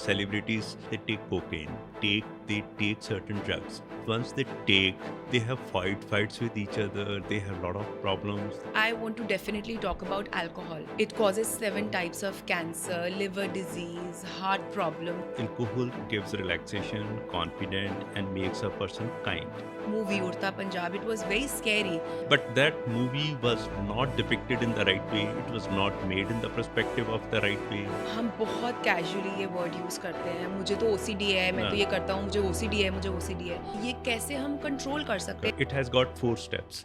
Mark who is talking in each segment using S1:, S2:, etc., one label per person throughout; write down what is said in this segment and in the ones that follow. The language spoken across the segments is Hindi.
S1: celebrities, they take cocaine, they take certain drugs. Once they have fights with each other, they have a lot of problems.
S2: I want to definitely talk about alcohol. It causes 7 types of cancer, liver disease, heart problem.
S1: Alcohol gives relaxation, confidence, and makes a person kind.
S2: Movie Urta Punjab, it was very scary.
S1: But that movie was not depicted in the right way. It was not made in the perspective of the right way.
S2: हम बहुत कैजुअली ये वर्ड यूज़ करते हैं, मुझे तो ओसीडी है, मैं तो ये करता हूँ, मुझे ओसीडी है, मुझे ओसीडी है। ये कैसे हम कंट्रोल कर सकते हैं?
S1: It has got 4 steps.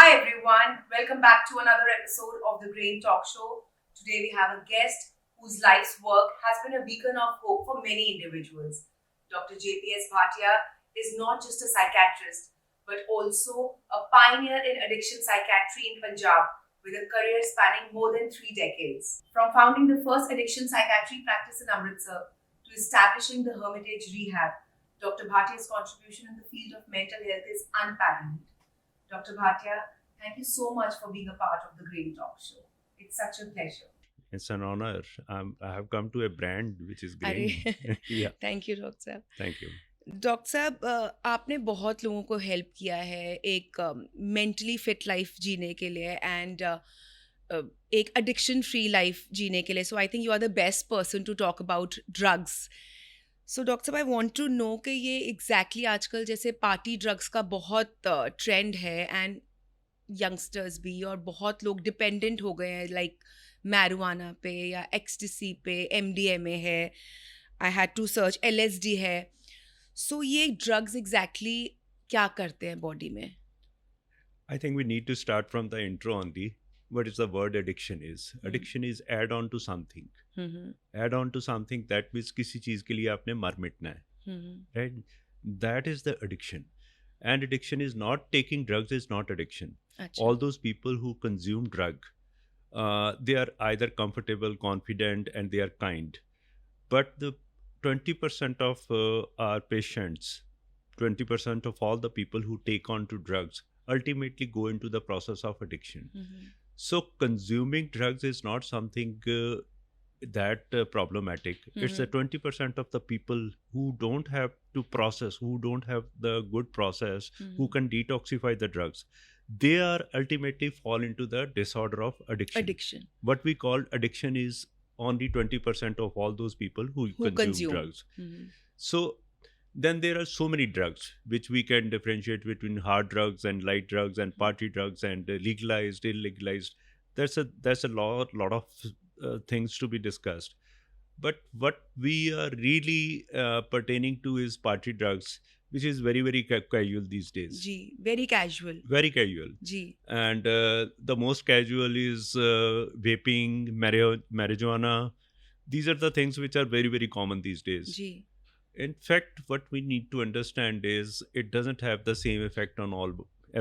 S2: Hi everyone, welcome back to another episode of the Brain Talk Show. Today we have a guest whose life's work has been a beacon of hope for many individuals. Dr. JPS Bhatia is not just a psychiatrist, but also a pioneer in addiction psychiatry in Punjab with a career spanning more than 3 decades. From founding the first addiction psychiatry practice in Amritsar to establishing the Hermitage Rehab, Dr. Bhatia's contribution in the field of mental health is unparalleled. Dr. Bhatia, thank you so much for being a part of the Brain Talk Show. It's such a pleasure.
S1: It's an honor. I have come to a brand which is
S2: अरे
S1: growing. Yeah,
S2: thank you doctor साहब।
S1: thank you.
S2: डॉक्टर साहब आपने बहुत लोगों को हेल्प किया है एक मेंटली फिट लाइफ जीने के लिए एंड एक एडिक्शन फ्री लाइफ जीने के लिए। So I think you are the best person to talk about drugs. So doctor साहब आई वांट टू नो कि ये एग्जैक्टली आजकल जैसे पार्टी ड्रग्स का बहुत ट्रेंड है एंड यंगस्टर्स भी और बहुत लोग डिपेंडेंट हो गए हैं लाइक मैरिजुआना पे या एक्सटेसी पे, MDMA है, I had to search, LSD है। सो ये ड्रग्स एग्जैक्टली क्या करते हैं बॉडी में?
S1: I think we need to start from the intro only. What is the word addiction is? Addiction is add on to something. Add on to something that means किसी चीज़ के लिए आपने मर मिटना है, right? That is the addiction. And addiction is not taking drugs is not addiction.
S2: अच्छा,
S1: All those people who consume drug, they are either comfortable, confident, and they are kind. But the 20% of our patients, 20% of all the people who take on to drugs ultimately go into the process of addiction. So consuming drugs is not something that problematic. It's the 20% of the people who don't have to process, who don't have the good process, who can detoxify the drugs. They are ultimately fall into the disorder of addiction.
S2: Addiction
S1: What we call addiction is only 20% of all those people who consume drugs. So then there are so many drugs which we can differentiate between hard drugs and light drugs and party drugs and legalized, illegalized. There's a lot of things to be discussed. But what we are really pertaining to is party drugs, which is very casual these days.
S2: जी, वेरी कैजुअल
S1: Very casual.
S2: जी।
S1: And the most casual is vaping, marijuana. These are the things which are very common these days.
S2: जी
S1: In fact, what we need to understand is it doesn't have the same effect on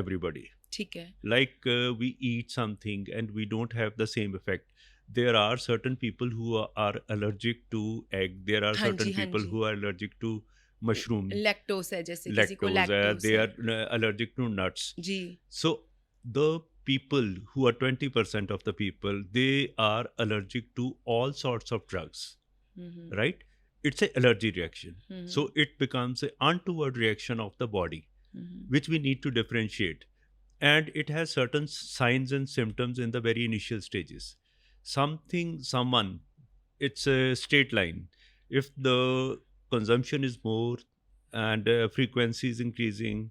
S1: everybody.
S2: ठीक है।
S1: Like we eat something and we don't have the same effect. There are certain people who are allergic to egg. There are
S2: हाँ
S1: certain
S2: जी, हाँ
S1: people
S2: जी।
S1: who are allergic to mushroom,
S2: lactose है जैसे किसी को
S1: lactose.
S2: लैक्टोस
S1: They
S2: है।
S1: are allergic to nuts.
S2: जी
S1: So the people who are 20% of the people, they are allergic to all sorts of drugs, right? It's an allergy reaction. So it becomes an untoward reaction of the body, which we need to differentiate. And it has certain signs and symptoms in the very initial stages. Someone, it's a straight line. If the consumption is more and frequency is increasing,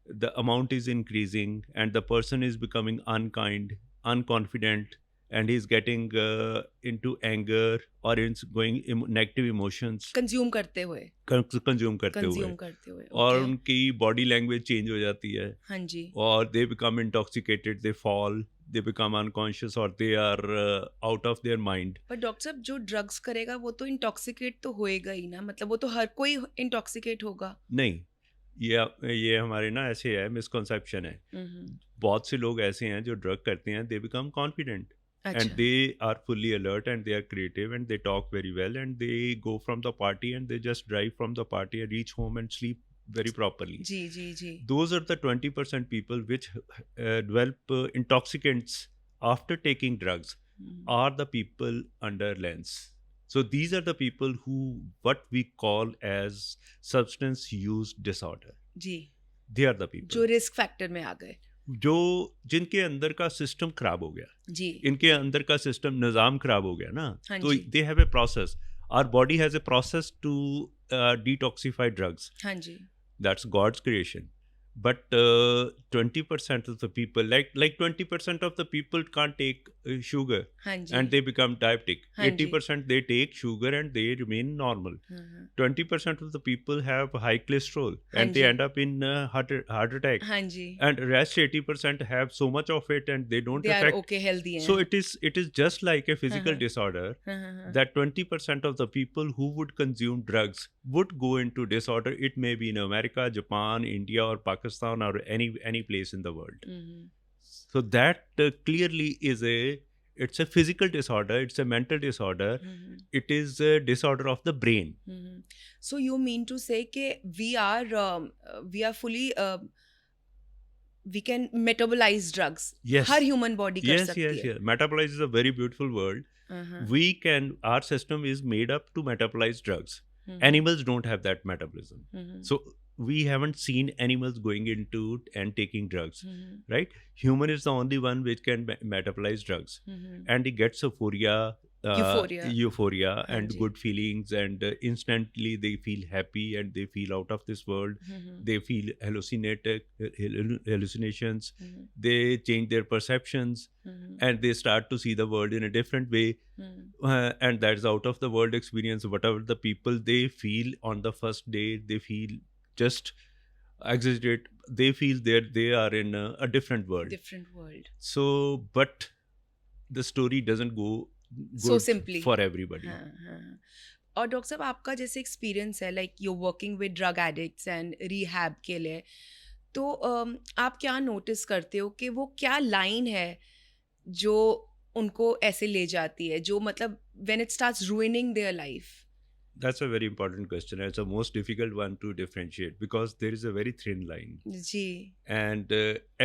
S1: the amount is increasing, and the person is becoming unkind, unconfident, and he's getting into anger or is going negative emotions
S2: consume करते हुए
S1: कंज्यूम करते हुए,
S2: कंज्यूम करते हुए
S1: और
S2: okay।
S1: उनकी बॉडी लैंग्वेज चेंज हो जाती है
S2: हाँ जी
S1: और they become intoxicated, they fall, they become unconscious और they are out of their mind.
S2: पर डॉक्टर साहब जो ड्रग्स करेगा वो तो इंटॉक्सिकेट तो होएगा ही ना, मतलब वो तो हर कोई इंटॉक्सिकेट होगा।
S1: नहीं, ये हमारे ना ऐसे है, मिसकॉन्सेप्शन है. बहुत से लोग ऐसे हैं जो ड्रग करते हैं, they become confident and they are fully alert and they are creative and they talk very well and they go from the party and they just drive from the party and reach home and sleep very properly.
S2: जी जी जी
S1: Those are the 20% people which develop intoxicants after taking drugs. are the people under lens. So these are the people who what we call as substance use disorder.
S2: जी.
S1: They are the people.
S2: जो रिस्क फैक्टर में आ गए.
S1: जो जिनके अंदर का सिस्टम खराब हो गया.
S2: जी.
S1: इनके अंदर का सिस्टम निज़ाम खराब हो गया ना.
S2: हाँ
S1: तो
S2: जी.
S1: they have a process. Our body has a process to detoxify drugs.
S2: हाँ जी.
S1: That's God's creation. But 20% of the people, like 20% of the people can't take sugar, and they become diabetic. 80% they take sugar and they remain normal. 20% of the people have high cholesterol and they end up in heart attack. And rest 80% have so much of it and they don't affect.
S2: Are okay, healthy.
S1: So it is just like a physical disorder that 20% of the people who would consume drugs would go into disorder. It may be in America, Japan, India, or Pakistan, or any place in the world. So that clearly is it's a physical disorder, it's a mental disorder, it is a disorder of the brain.
S2: So you mean to say that we are fully we can metabolize drugs.
S1: Yes.
S2: Her human body कर सकती है.
S1: Yes. Metabolize is a very beautiful word. Our system is made up to metabolize drugs. Animals don't have that metabolism. So we haven't seen animals going into and taking drugs, right? Human is the only one which can metabolize drugs, and it gets euphoria and good feelings, and instantly they feel happy and they feel out of this world. They feel hallucinations. They change their perceptions, and they start to see the world in a different way, and that's out of the world experience. Whatever the people they feel on the first day, they feel just exaggerate. They feel they are in a different world. So but the story doesn't go
S2: so simply
S1: for everybody.
S2: और डॉक्टर साहब आपका जैसे एक्सपीरियंस है, like you working with drug addicts and rehab के लिए, तो आप क्या नोटिस करते हो कि वो क्या लाइन है जो उनको ऐसे ले जाती है, जो मतलब when it starts ruining their life?
S1: That's a very important question. It's the most difficult one to differentiate because there is a very thin line.
S2: जी.
S1: And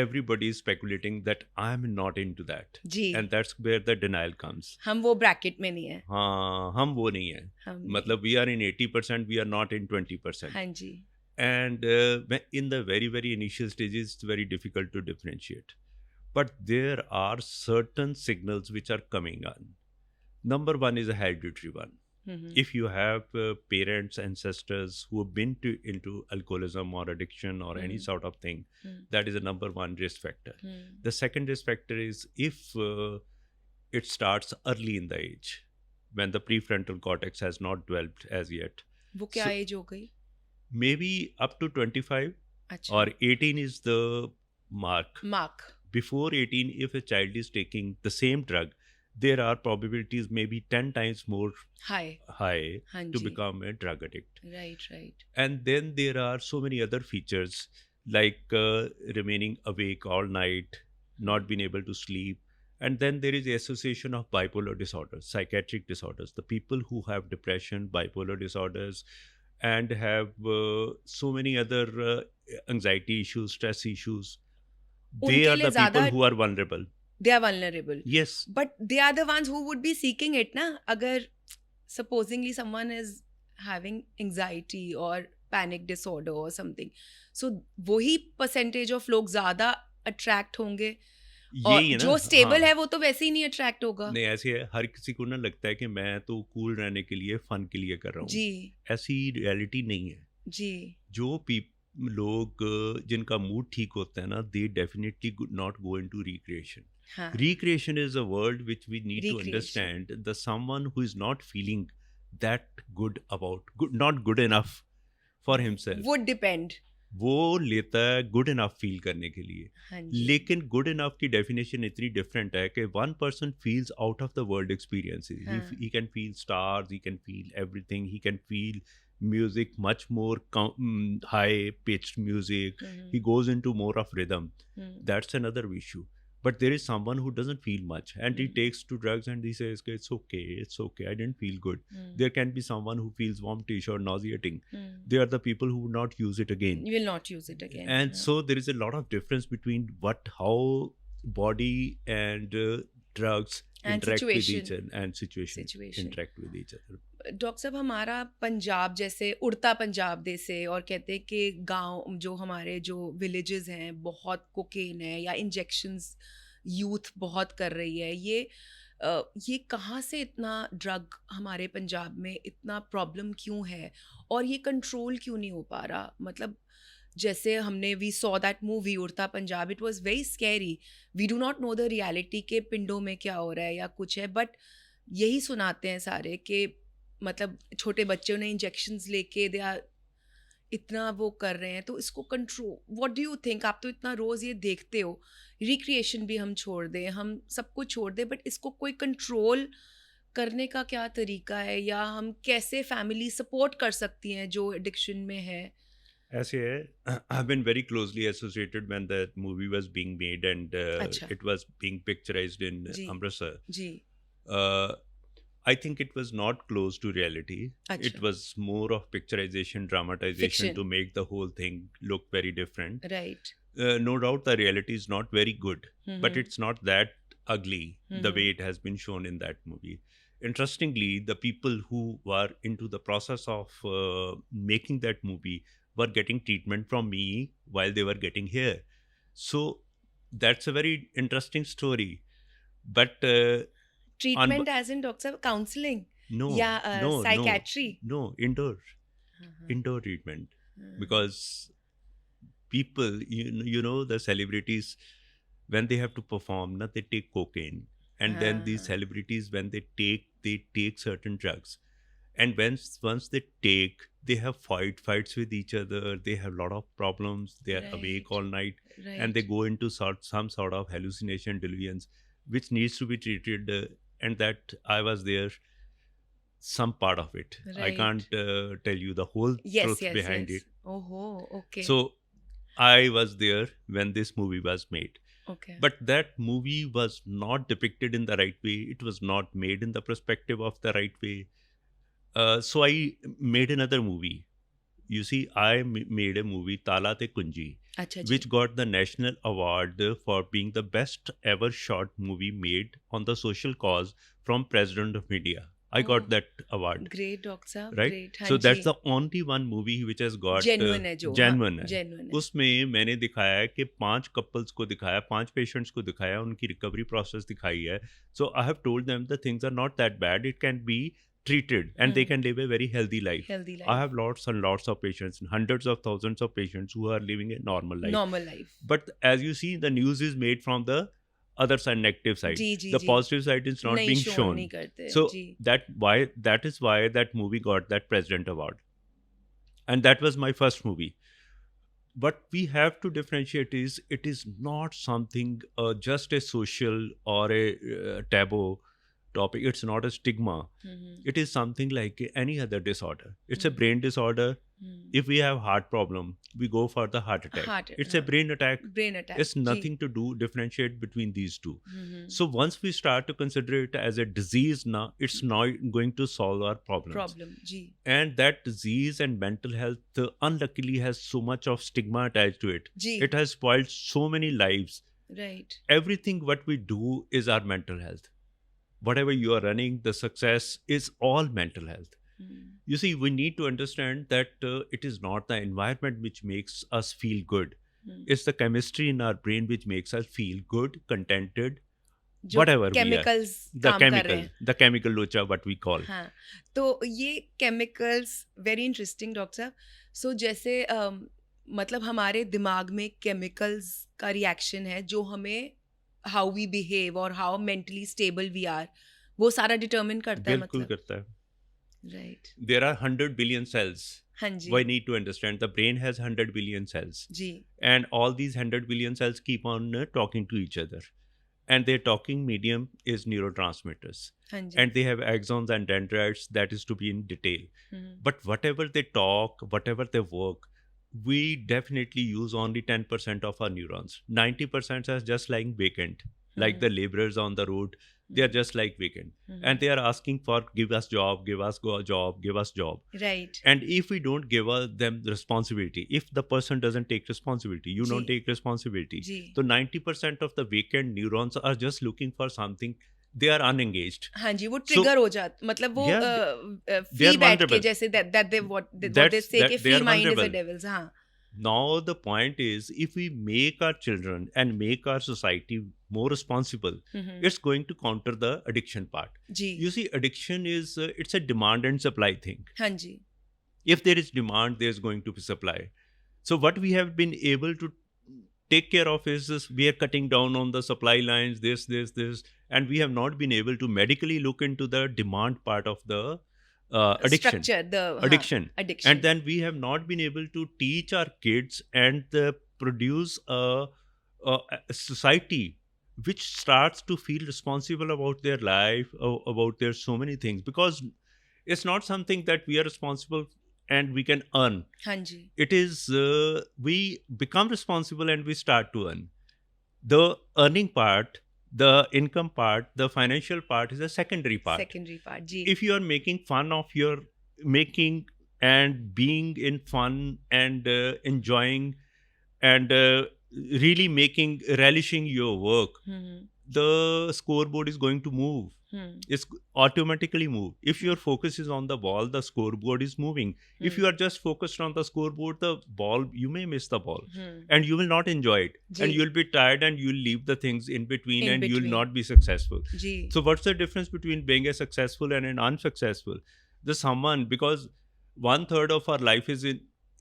S1: everybody is speculating that I'm not into that.
S2: जी.
S1: And that's where the denial comes.
S2: हम वो ब्रैकेट में नहीं है.
S1: हाँ, हम वो नहीं है. मतलब we are in 80%, we are not in 20%.
S2: हाँ जी.
S1: And in the very, very initial stages, it's very difficult to differentiate. But there are certain signals which are coming on. Number one is a hereditary one. If you have parents, ancestors who have been into alcoholism or addiction or any sort of thing, that is a number one risk factor. The second risk factor is if it starts early in the age, when the prefrontal cortex has not developed as yet.
S2: वो क्या एज हो गई?
S1: Maybe up to 25.
S2: अच्छा.
S1: Or 18 is the mark. Before 18, if a child is taking the same drug, there are probabilities maybe 10 times more high to become a drug addict.
S2: Right.
S1: And then there are so many other features like remaining awake all night, not being able to sleep. And then there is the association of bipolar disorders, psychiatric disorders. The people who have depression, bipolar disorders, and have so many other anxiety issues, stress issues, they are the people who are vulnerable.
S2: They are vulnerable.
S1: Yes.
S2: But they are the ones who would be seeking it, na? Agar supposingly someone is having anxiety or panic disorder or something, so वही percentage of लोग ज़्यादा attract होंगे, और जो stable है वो तो वैसे ही नहीं attract होगा.
S1: नहीं, ऐसे है, हर किसी को ना लगता है कि मैं तो cool रहने के लिए fun के लिए कर रहा हूँ.
S2: जी.
S1: ऐसी reality नहीं है.
S2: जी.
S1: जो लोग जिनका मूड ठीक होता है ना, they definitely not go into recreation. Recreation is a word which we need to understand. The someone who is not feeling that good about not good enough for himself
S2: would depend.
S1: वो लेता है good enough feel करने के लिए. लेकिन good enough की definition इतनी different है कि one person feels out of the world experiences. He can feel stars, he can feel everything, he can feel music, much more high pitched music. He goes into more of rhythm. That's another issue. But there is someone who doesn't feel much and he takes to drugs and he says, it's okay, I didn't feel good. There can be someone who feels vomitish or nauseating. They are the people who would not use it again.
S2: You will not use it again.
S1: And so there is a lot of difference between how body and drugs
S2: And
S1: interact with each
S2: situation.
S1: other, and situation
S2: Situation.
S1: interact with each other.
S2: Doctor साहब हमारा पंजाब जैसे उड़ता पंजाब जैसे और कहते हैं कि गांव जो हमारे जो विलेजेस हैं बहुत कोकेन है या इंजेक्शंस यूथ बहुत कर रही है, ये कहाँ से इतना ड्रग हमारे पंजाब में इतना प्रॉब्लम क्यों है और ये कंट्रोल क्यों नहीं हो पा रहा? मतलब जैसे हमने we saw that movie Udta Punjab, it was very scary. We do not know the reality के पिंडों में क्या हो रहा है या कुछ है, बट यही सुनाते हैं सारे कि मतलब छोटे बच्चे उन्हें इंजेक्शंस लेके दे आर इतना वो कर रहे हैं. तो इसको control, what do you think? आप तो इतना रोज़ ये देखते हो, रिक्रिएशन भी हम छोड़ दें, हम सब कुछ छोड़ दें, बट इसको कोई कंट्रोल करने का क्या तरीका है या हम कैसे फैमिली सपोर्ट कर सकती हैं जो एडिक्शन में है?
S1: ऐसे है, I've been very closely associated when that movie was being made and
S2: अच्छा.
S1: it was being picturized in
S2: जी.
S1: Amritsar.
S2: जी.
S1: Uh, I think it was not close to reality.
S2: अच्छा.
S1: It was more of picturization, dramatization
S2: Fiction.
S1: to make the whole thing look very different.
S2: Right.
S1: No doubt the reality is not very good, but
S2: Mhm.
S1: it's not that ugly the way it has been shown in that movie. Interestingly, the people who were into the process of making that movie were getting treatment from me while they were getting here. So that's a very interesting story. But
S2: treatment as in doctor साहब काउंसलिंग
S1: no,
S2: या
S1: no,
S2: psychiatry?
S1: no, indoor treatment, because people, you know, the celebrities, when they have to perform, na, they take cocaine, and then these celebrities, when they take certain drugs, and once they have fights with each other, they have a lot of problems, they are awake all night, and they go into some sort of hallucination, delusions, which needs to be treated, and that I was there, some part of it. I can't tell you the whole truth behind it.
S2: Oh, okay.
S1: So I was there when this movie was made.
S2: Okay.
S1: But that movie was not depicted in the right way. It was not made in the perspective of the right way. So I made another movie. You see, I made a movie, Tala Te Kunji, which got the National Award for being the best ever short movie made on the social cause from President of India. I got that award.
S2: Great, Doctor Saab.
S1: Right?
S2: Great.
S1: So that's the only one movie which has got
S2: genuine है जो
S1: genuine है.
S2: Genuine है.
S1: उसमें मैंने दिखाया कि 5 couples को दिखाया, 5 patients को दिखाया, उनकी recovery process दिखाई है. So I have told them the things are not that bad. It can be treated and they can live a very healthy life. I have lots and lots of patients, hundreds of thousands of patients who are living a normal life. But as you see, the news is made from the other side, negative side. The positive side is not being shown. So that is why that movie got that President Award. And that was my first movie. But we have to differentiate it is not something just a social or a taboo topic. It's not a stigma. It is something like any other disorder. It's a brain disorder. If we have heart problem, we go for the heart attack. It's a brain attack. It's nothing to do differentiate between these two. So once we start to consider it as a disease, now it's not going to solve our problems. And that disease and mental health unluckily has so much of stigma attached to it. It has spoiled so many lives.
S2: Right.
S1: Everything what we do is our mental health. Whatever you are running, the success is all mental health. You see, we need to understand that it is not the environment which makes us feel good. It's the chemistry in our brain which makes us feel good, contented, whatever
S2: chemicals
S1: we are. The chemical locha, what we call.
S2: हाँ, तो ये chemicals very interesting, डॉक्टर साहब. So जैसे मतलब हमारे दिमाग में chemicals का reaction है जो हमें how we behave or how mentally stable we are, वो सारा determine करता है.
S1: बिल्कुल करता है.
S2: Right.
S1: There are 100 billion cells. We need to understand the brain has 100 billion cells. And all these 100 billion cells keep on talking to each other. And their talking medium is neurotransmitters. And they have axons and dendrites, that is to be in detail. But whatever they talk, whatever they work, we definitely use only 10% of our neurons. 90% are just lying vacant, like the laborers on the road. They are just like vacant. And they are asking for, give us job, give us job, give us job.
S2: Right.
S1: And if we don't give them responsibility, if the person doesn't take responsibility, you don't take responsibility. So 90% of the vacant neurons are just looking for something they are unengaged.
S2: हाँ जी, वो ट्रिगर हो जाता, मतलब वो फ्री बैठ के जैसे that they what they say कि free mind is a devil's. हाँ.
S1: Now the point is, if we make our children and make our society more responsible, it's going to counter the addiction part.
S2: Ji.
S1: You see, addiction is it's a demand and supply thing.
S2: हाँ जी.
S1: If there is demand, there's going to be supply. So what we have been able to take care of is this, we are cutting down on the supply lines, this, and we have not been able to medically look into the demand part of the addiction.
S2: Structure,
S1: addiction.
S2: Addiction.
S1: And then we have not been able to teach our kids and produce a society which starts to feel responsible about their life, about their so many things. Because it's not something that we are responsible and we can earn.
S2: हाँ जी.
S1: It is we become responsible and we start to earn. The earning part, the income part, the financial part is a secondary part.
S2: Secondary part, ji.
S1: If you are making fun of your making and being in fun and enjoying and really relishing your work, the scoreboard is going to move. It's automatically move. If your focus is on the ball, the scoreboard is moving. If you are just focused on the scoreboard, the ball, you may miss the ball and you will not enjoy it. And you'll be tired and you'll leave the things in between you'll not be successful. So what's the difference between being a successful and an unsuccessful? The someone, because 1/3 of our life is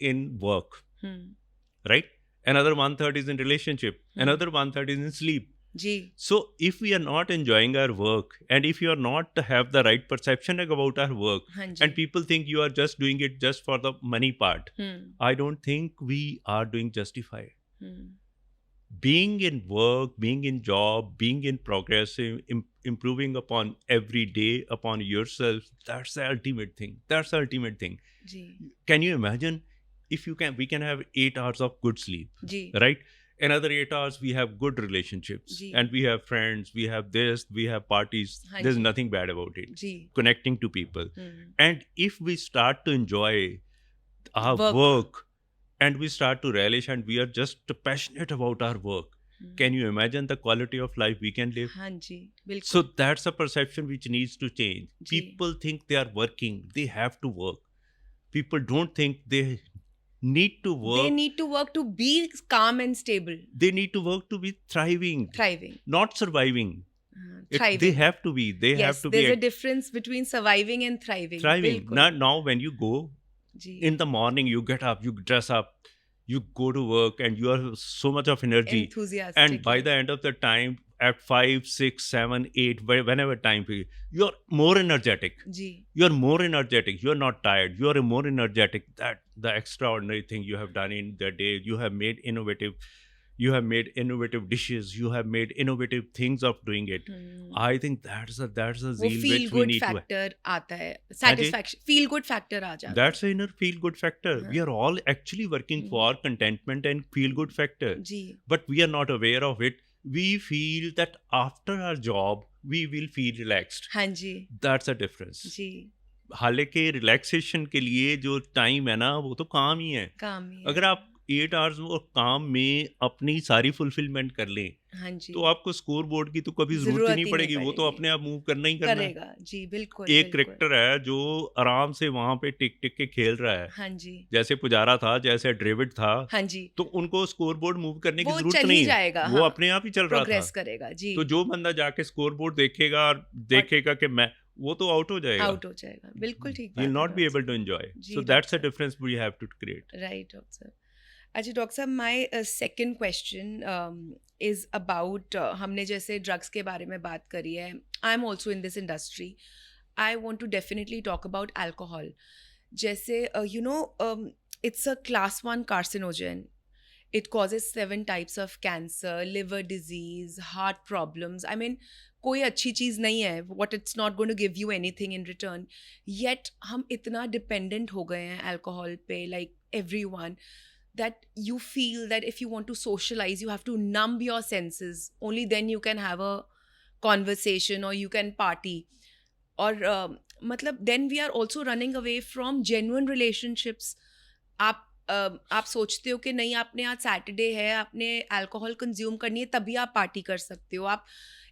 S1: in work, right? Another 1/3 is in relationship. Another 1/3 is in sleep.
S2: Ji.
S1: So if we are not enjoying our work and if you are not have the right perception about our work and people think you are just doing it just for the money part, I don't think we are doing justified. Being in work, being in job, being in progress, improving upon every day upon yourself, that's the ultimate thing. That's the ultimate thing.
S2: Ji.
S1: Can you imagine if we can have 8 hours of good sleep,
S2: Ji.
S1: right? Another 8 hours we have good relationships.
S2: Ji.
S1: And we have friends, we have this, we have parties. There's nothing bad about it.
S2: Ji.
S1: Connecting to people. And if we start to enjoy our work and we start to relish and we are just passionate about our work, can you imagine the quality of life we can live? So that's a perception which needs to change. People think they are working, they have to work. People don't think they need to work.
S2: They need to work to be calm and stable.
S1: They need to work to be thriving. Not surviving.
S2: Thriving.
S1: They have to be.
S2: There's a difference between surviving and thriving.
S1: Now when you go in the morning, you get up, you dress up, you go to work and you have so much of energy.
S2: Enthusiastic.
S1: And by the end of the time, at 5, 6, 7, 8, whenever time period, you're more energetic. You're more energetic. You're not tired. You're more energetic. That the extraordinary thing you have done in the day. You have made innovative dishes. You have made innovative things of doing it. I think that's a zeal which we need to.
S2: Feel good factor आता है. Satisfaction. Feel good factor आ जाता है.
S1: That's the inner feel good factor. We are all actually working for contentment and feel good factor. But we are not aware of it. We feel that after our job, we will feel relaxed.
S2: हाँ जी.
S1: That's a difference.
S2: जी.
S1: हालांकि रिलैक्सेशन के लिए जो टाइम है ना, वो तो काम ही है. अगर आप 8 आवर्स वो काम में अपनी सारी फुलफिलमेंट कर लें,
S2: हाँ जी,
S1: तो आपको स्कोर बोर्ड की तो कभी जरूरत ही नहीं पड़ेगी. वो तो अपने आप मूव करना ही करना
S2: करेगा. जी बिल्कुल.
S1: एक क्रिकेटर है जो आराम से वहां पे टिक टिक के खेल रहा है.
S2: हाँ जी.
S1: जैसे पुजारा था, जैसे ड्रेविड था.
S2: हाँ जी.
S1: तो उनको स्कोर बोर्ड मूव करने की जरूरत
S2: नहीं है. जाएगा,
S1: वो अपने आप ही चल रहा था.
S2: प्रोग्रेस करेगा. जी.
S1: तो जो बंदा जाके स्कोर बोर्ड देखेगा और देखेगा कि मैं, वो तो आउट हो जाएगा.
S2: बिल्कुल ठीक.
S1: You'll not be able to enjoy. So that's the difference we have to create.
S2: Right, doctor. अच्छा डॉक्टर साहब, my second question is about, हमने जैसे ड्रग्स के बारे में बात करी है, I am also in this industry. I want to definitely talk about alcohol. जैसे you know, it's a class 1 carcinogen. It causes 7 types of cancer, liver disease, heart problems. I mean, कोई अच्छी चीज़ नहीं है. What it's not going to give you anything in return. Yet हम इतना dependent हो गए हैं alcohol पे, like everyone, that you feel that if you want to socialize, you have to numb your senses. Only then you can have a conversation or you can party. और मतलब then we are also running away from genuine relationships. आप सोचते हो कि नहीं, आपने आज सैटरडे है, आपने अल्कोहल कंज्यूम करनी है, तभी आप पार्टी कर सकते हो. आप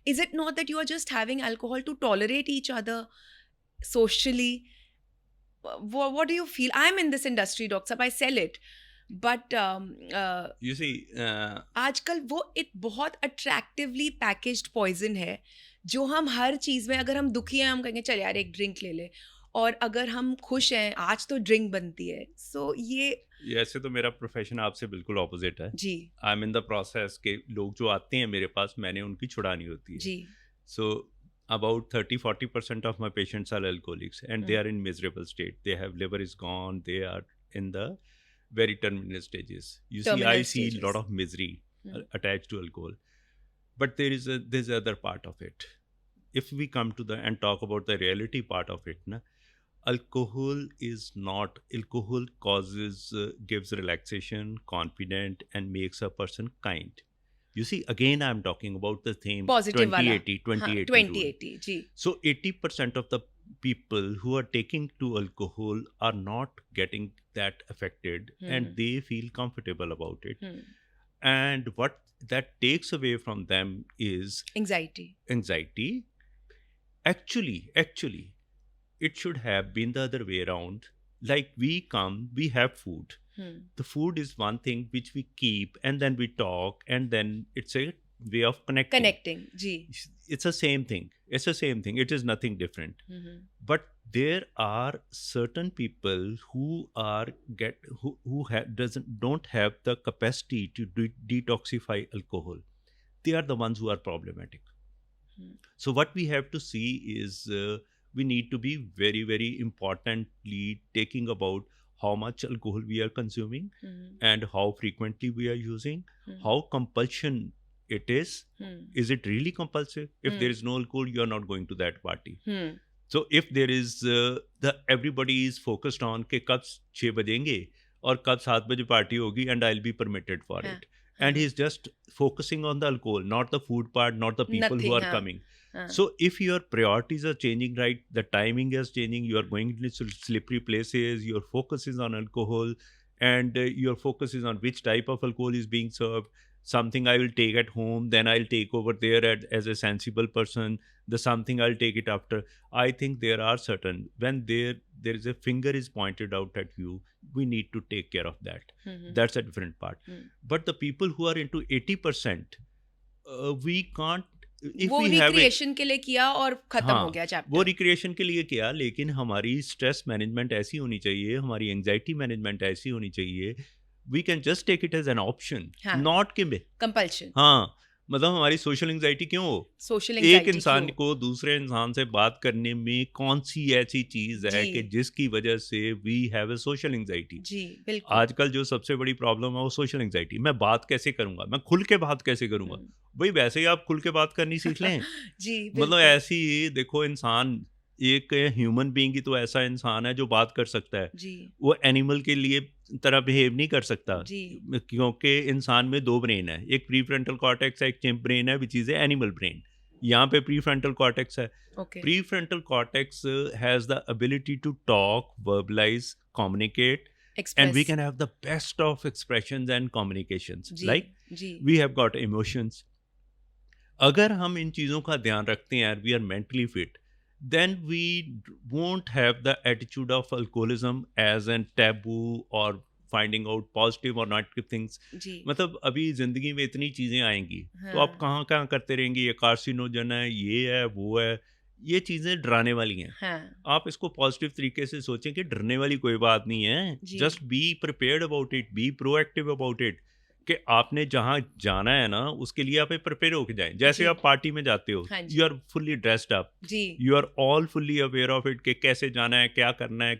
S2: Is it not that you are just having alcohol to tolerate each other socially? What do you feel? I'm in this industry, Dr. Sahab, I sell it. But
S1: You see,
S2: आजकल वो एक बहुत अट्रैक्टिवली पैकेज्ड पॉइजन है जो हम हर चीज़ में, अगर हम दुखी हैं हम कहेंगे चल यार एक ड्रिंक ले ले, और अगर हम खुश हैं आज तो ड्रिंक बनती है. सो ये
S1: ऐसे तो मेरा प्रोफेशन आपसे बिल्कुल ऑपोजिट है
S2: जी.
S1: I am in the process के लोग जो आते हैं मेरे पास, मैंने उनकी छुड़ानी होती है
S2: जी.
S1: सो about 30-40% of my patients are alcoholics and they are in miserable state. They have liver is gone, they are in the very terminal stages. You see, I see a lot of misery attached to alcohol, but there's other part of it. If we come to the and talk about the reality part of it, alcohol causes gives relaxation, confident, and makes a person kind. You see, again, I'm talking about the theme
S2: positive
S1: 20-80
S2: ji.
S1: So 80% of the people who are taking to alcohol are not getting that affected and they feel comfortable about it. And what that takes away from them is anxiety. Actually, it should have been the other way around. Like we have food. The food is one thing which we keep and then we talk and then it's a way of connecting.
S2: Ji.
S1: It's the same thing. It is nothing different. But there are certain people who don't have the capacity to detoxify alcohol. They are the ones who are problematic. So what we have to see is we need to be very, very importantly taking about how much alcohol we are consuming and how frequently we are using, how compulsion it is. Is it really compulsive? If there is no alcohol, you are not going to that party. So if there is everybody is focused on कि कब 6 बजेंगे और कब 7 बजे party होगी and I'll be permitted for it. And he's just focusing on the alcohol, not the food part, not the people who are coming. So if your priorities are changing, right, the timing is changing, you are going to slippery places, your focus is on alcohol and your focus is on which type of alcohol is being served. Something I will take at home, then I'll take over there as a sensible person. The something I'll take it after. I think there are certain, when there is a finger is pointed out at you, we need to take care of that. That's a different part. But the people who are into 80%, we can't.
S2: वो रिक्रिएशन के लिए किया और खत्म हो गया चैप्टर.
S1: वो रिक्रिएशन के लिए किया, लेकिन हमारी स्ट्रेस मैनेजमेंट ऐसी होनी चाहिए, हमारी एंजाइटी मैनेजमेंट ऐसी होनी चाहिए. We can just take it as an option, not
S2: compulsion.
S1: हाँ, मतलब हमारी सोशल एंजाइटी क्यों हो? एक इंसान को दूसरे इंसान से बात करने में कौन सी ऐसी चीज है कि जिसकी वजह से we have a social anxiety?
S2: जी, बिल्कुल.
S1: आजकल जो सबसे बड़ी प्रॉब्लम है वो सोशल एंजाइटी. मैं बात कैसे करूंगा, मैं खुल के बात कैसे करूंगा? भाई वैसे ही आप खुल के बात करनी सीख लें.
S2: जी,
S1: मतलब ऐसी देखो, इंसान एक ह्यूमन बीइंग ही तो ऐसा इंसान है जो बात कर सकता है. वो एनिमल के लिए तरह बिहेव नहीं कर सकता, क्योंकि इंसान में 2 ब्रेन है, एक प्री फ्रंटल कॉर्टेक्स है, एक चिंप ब्रेन है, which is a animal brain. यहाँ पे प्री फ्रंटल कॉर्टेक्स है. Pre frontal cortex has the ability to talk, verbalise, communicate, and we can have the best of expressions and communications. Like we have got emotions. अगर हम इन चीज़ों का ध्यान रखते हैं, we are mentally fit, then we won't have the attitude of alcoholism as a taboo or finding out positive or negative things. मतलब अभी जिंदगी में इतनी चीज़ें आएंगी, तो आप कहाँ करते रहेंगे, ये कार्सिनोजन है, ये है, वो है, ये चीज़ें डराने वाली हैं. आप इसको पॉजिटिव तरीके से सोचें कि डरने वाली कोई बात नहीं है. Just be prepared about it, be proactive about it, कि आपने जहाँ जाना है ना उसके लिए आप प्रिपेयर होके जाएं. जैसे आप पार्टी में जाते हो, you are fully dressed up, you are all fully aware of it कि कैसे जाना है, क्या करना है,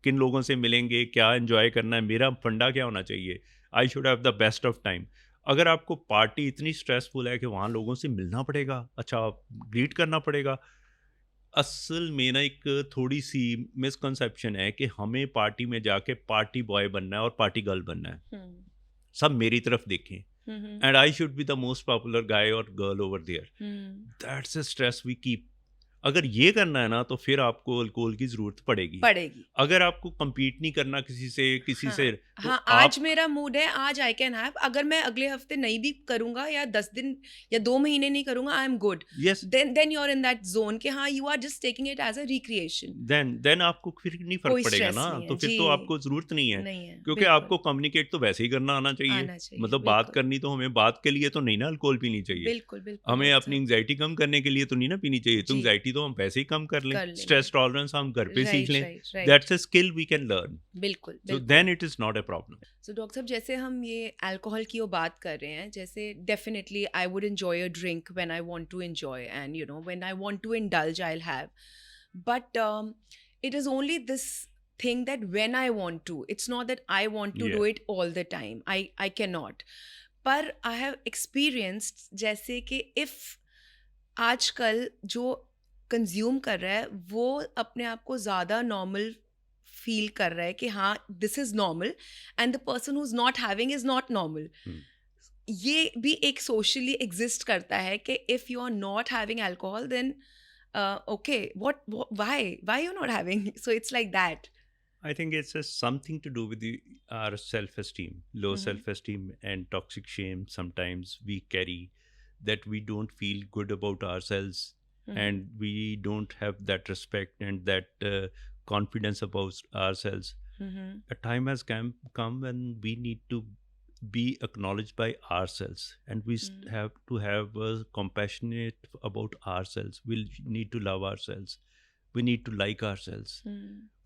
S1: किन लोगों से मिलेंगे, क्या एंजॉय करना है, मेरा फंडा क्या होना चाहिए, I should have the best of time. अगर आपको पार्टी इतनी स्ट्रेसफुल है कि वहाँ लोगों से मिलना पड़ेगा, अच्छा ग्रीट करना पड़ेगा, असल में ना एक थोड़ी सी मिसकंसेप्शन है कि हमें पार्टी में जाके पार्टी बॉय बनना है और पार्टी गर्ल बनना है. सब मेरी तरफ देखें, and I should be the most popular guy or girl over there. That's a stress we keep. अगर ये करना है ना तो फिर आपको अल्कोहल की जरूरत पड़ेगी। अगर आपको compete नहीं करना किसी
S3: हाँ,
S1: से तो
S3: हाँ,
S1: आप
S3: आज मेरा मूड है, आज आई कैन हैव, अगर मैं अगले हफ्ते नहीं भी करूंगा या 10 दिन या 2 महीने नहीं करूंगा, I am good.
S1: Yes
S3: then you are in that zone कि हाँ, you are just taking it as a recreation.
S1: Then आपको फिर नहीं फर्क
S3: कोई
S1: पड़ेगा
S3: स्ट्रेस
S1: ना,
S3: नहीं
S1: तो
S3: है
S1: फिर
S3: जी,
S1: तो आपको जरूरत नहीं है।
S3: नहीं है,
S1: क्योंकि
S3: बिल्कुल
S1: आपको कम्युनिकेट तो वैसे ही करना आना चाहिए।
S3: आना चाहिए,
S1: मतलब बात
S3: बिल्कुल
S1: करनी तो हमें बात के लिए तो नहीं ना अल्कोहल पीनी चाहिए।
S3: बिल्कुल बिल्कुल
S1: हमें
S3: डॉक्टर
S1: अपनी
S3: साहब,
S1: एंग्जाइटी कम करने के लिए तो नहीं ना पीनी चाहिए। तो
S3: जी
S1: एंग्जाइटी तो हम वैसे ही कम कर लें।
S3: कर लेंगे,
S1: स्ट्रेस टॉलरेंस हम घर पे सीख
S3: राइट
S1: लें।
S3: Right right,
S1: that's a skill we can learn.
S3: बिल्कुल
S1: सो
S3: बिल्कुल।
S1: Then it is not a problem.
S3: So doctor साहब, जैसे हम ये अल्कोहल की वो बात कर रहे हैं, जैसे definitely I would enjoy a drink when I want to enjoy, and you know when I want to indulge I will have, but it is only this thing that when I want to, it's not that I want to do
S1: Yeah.
S3: it all the time. I cannot, पर I have experienced जैसे कि if आजकल जो कंज्यूम कर रहा है वो अपने आप को ज़्यादा नॉर्मल फील कर रहा है कि हाँ this is normal, and the person who is not having is not normal. ये भी एक सोशली एग्जिस्ट करता है कि if you are not having alcohol then okay, why you're not having? So it's like that.
S1: I think it's something to do with our self-esteem, low
S3: Mhm.
S1: self-esteem and toxic shame. Sometimes we carry that we don't feel good about ourselves, and we don't have that respect and that confidence about ourselves. A time has come when we need to be acknowledged by ourselves, and we have to have compassionate about ourselves. We need to love ourselves. We need to like ourselves.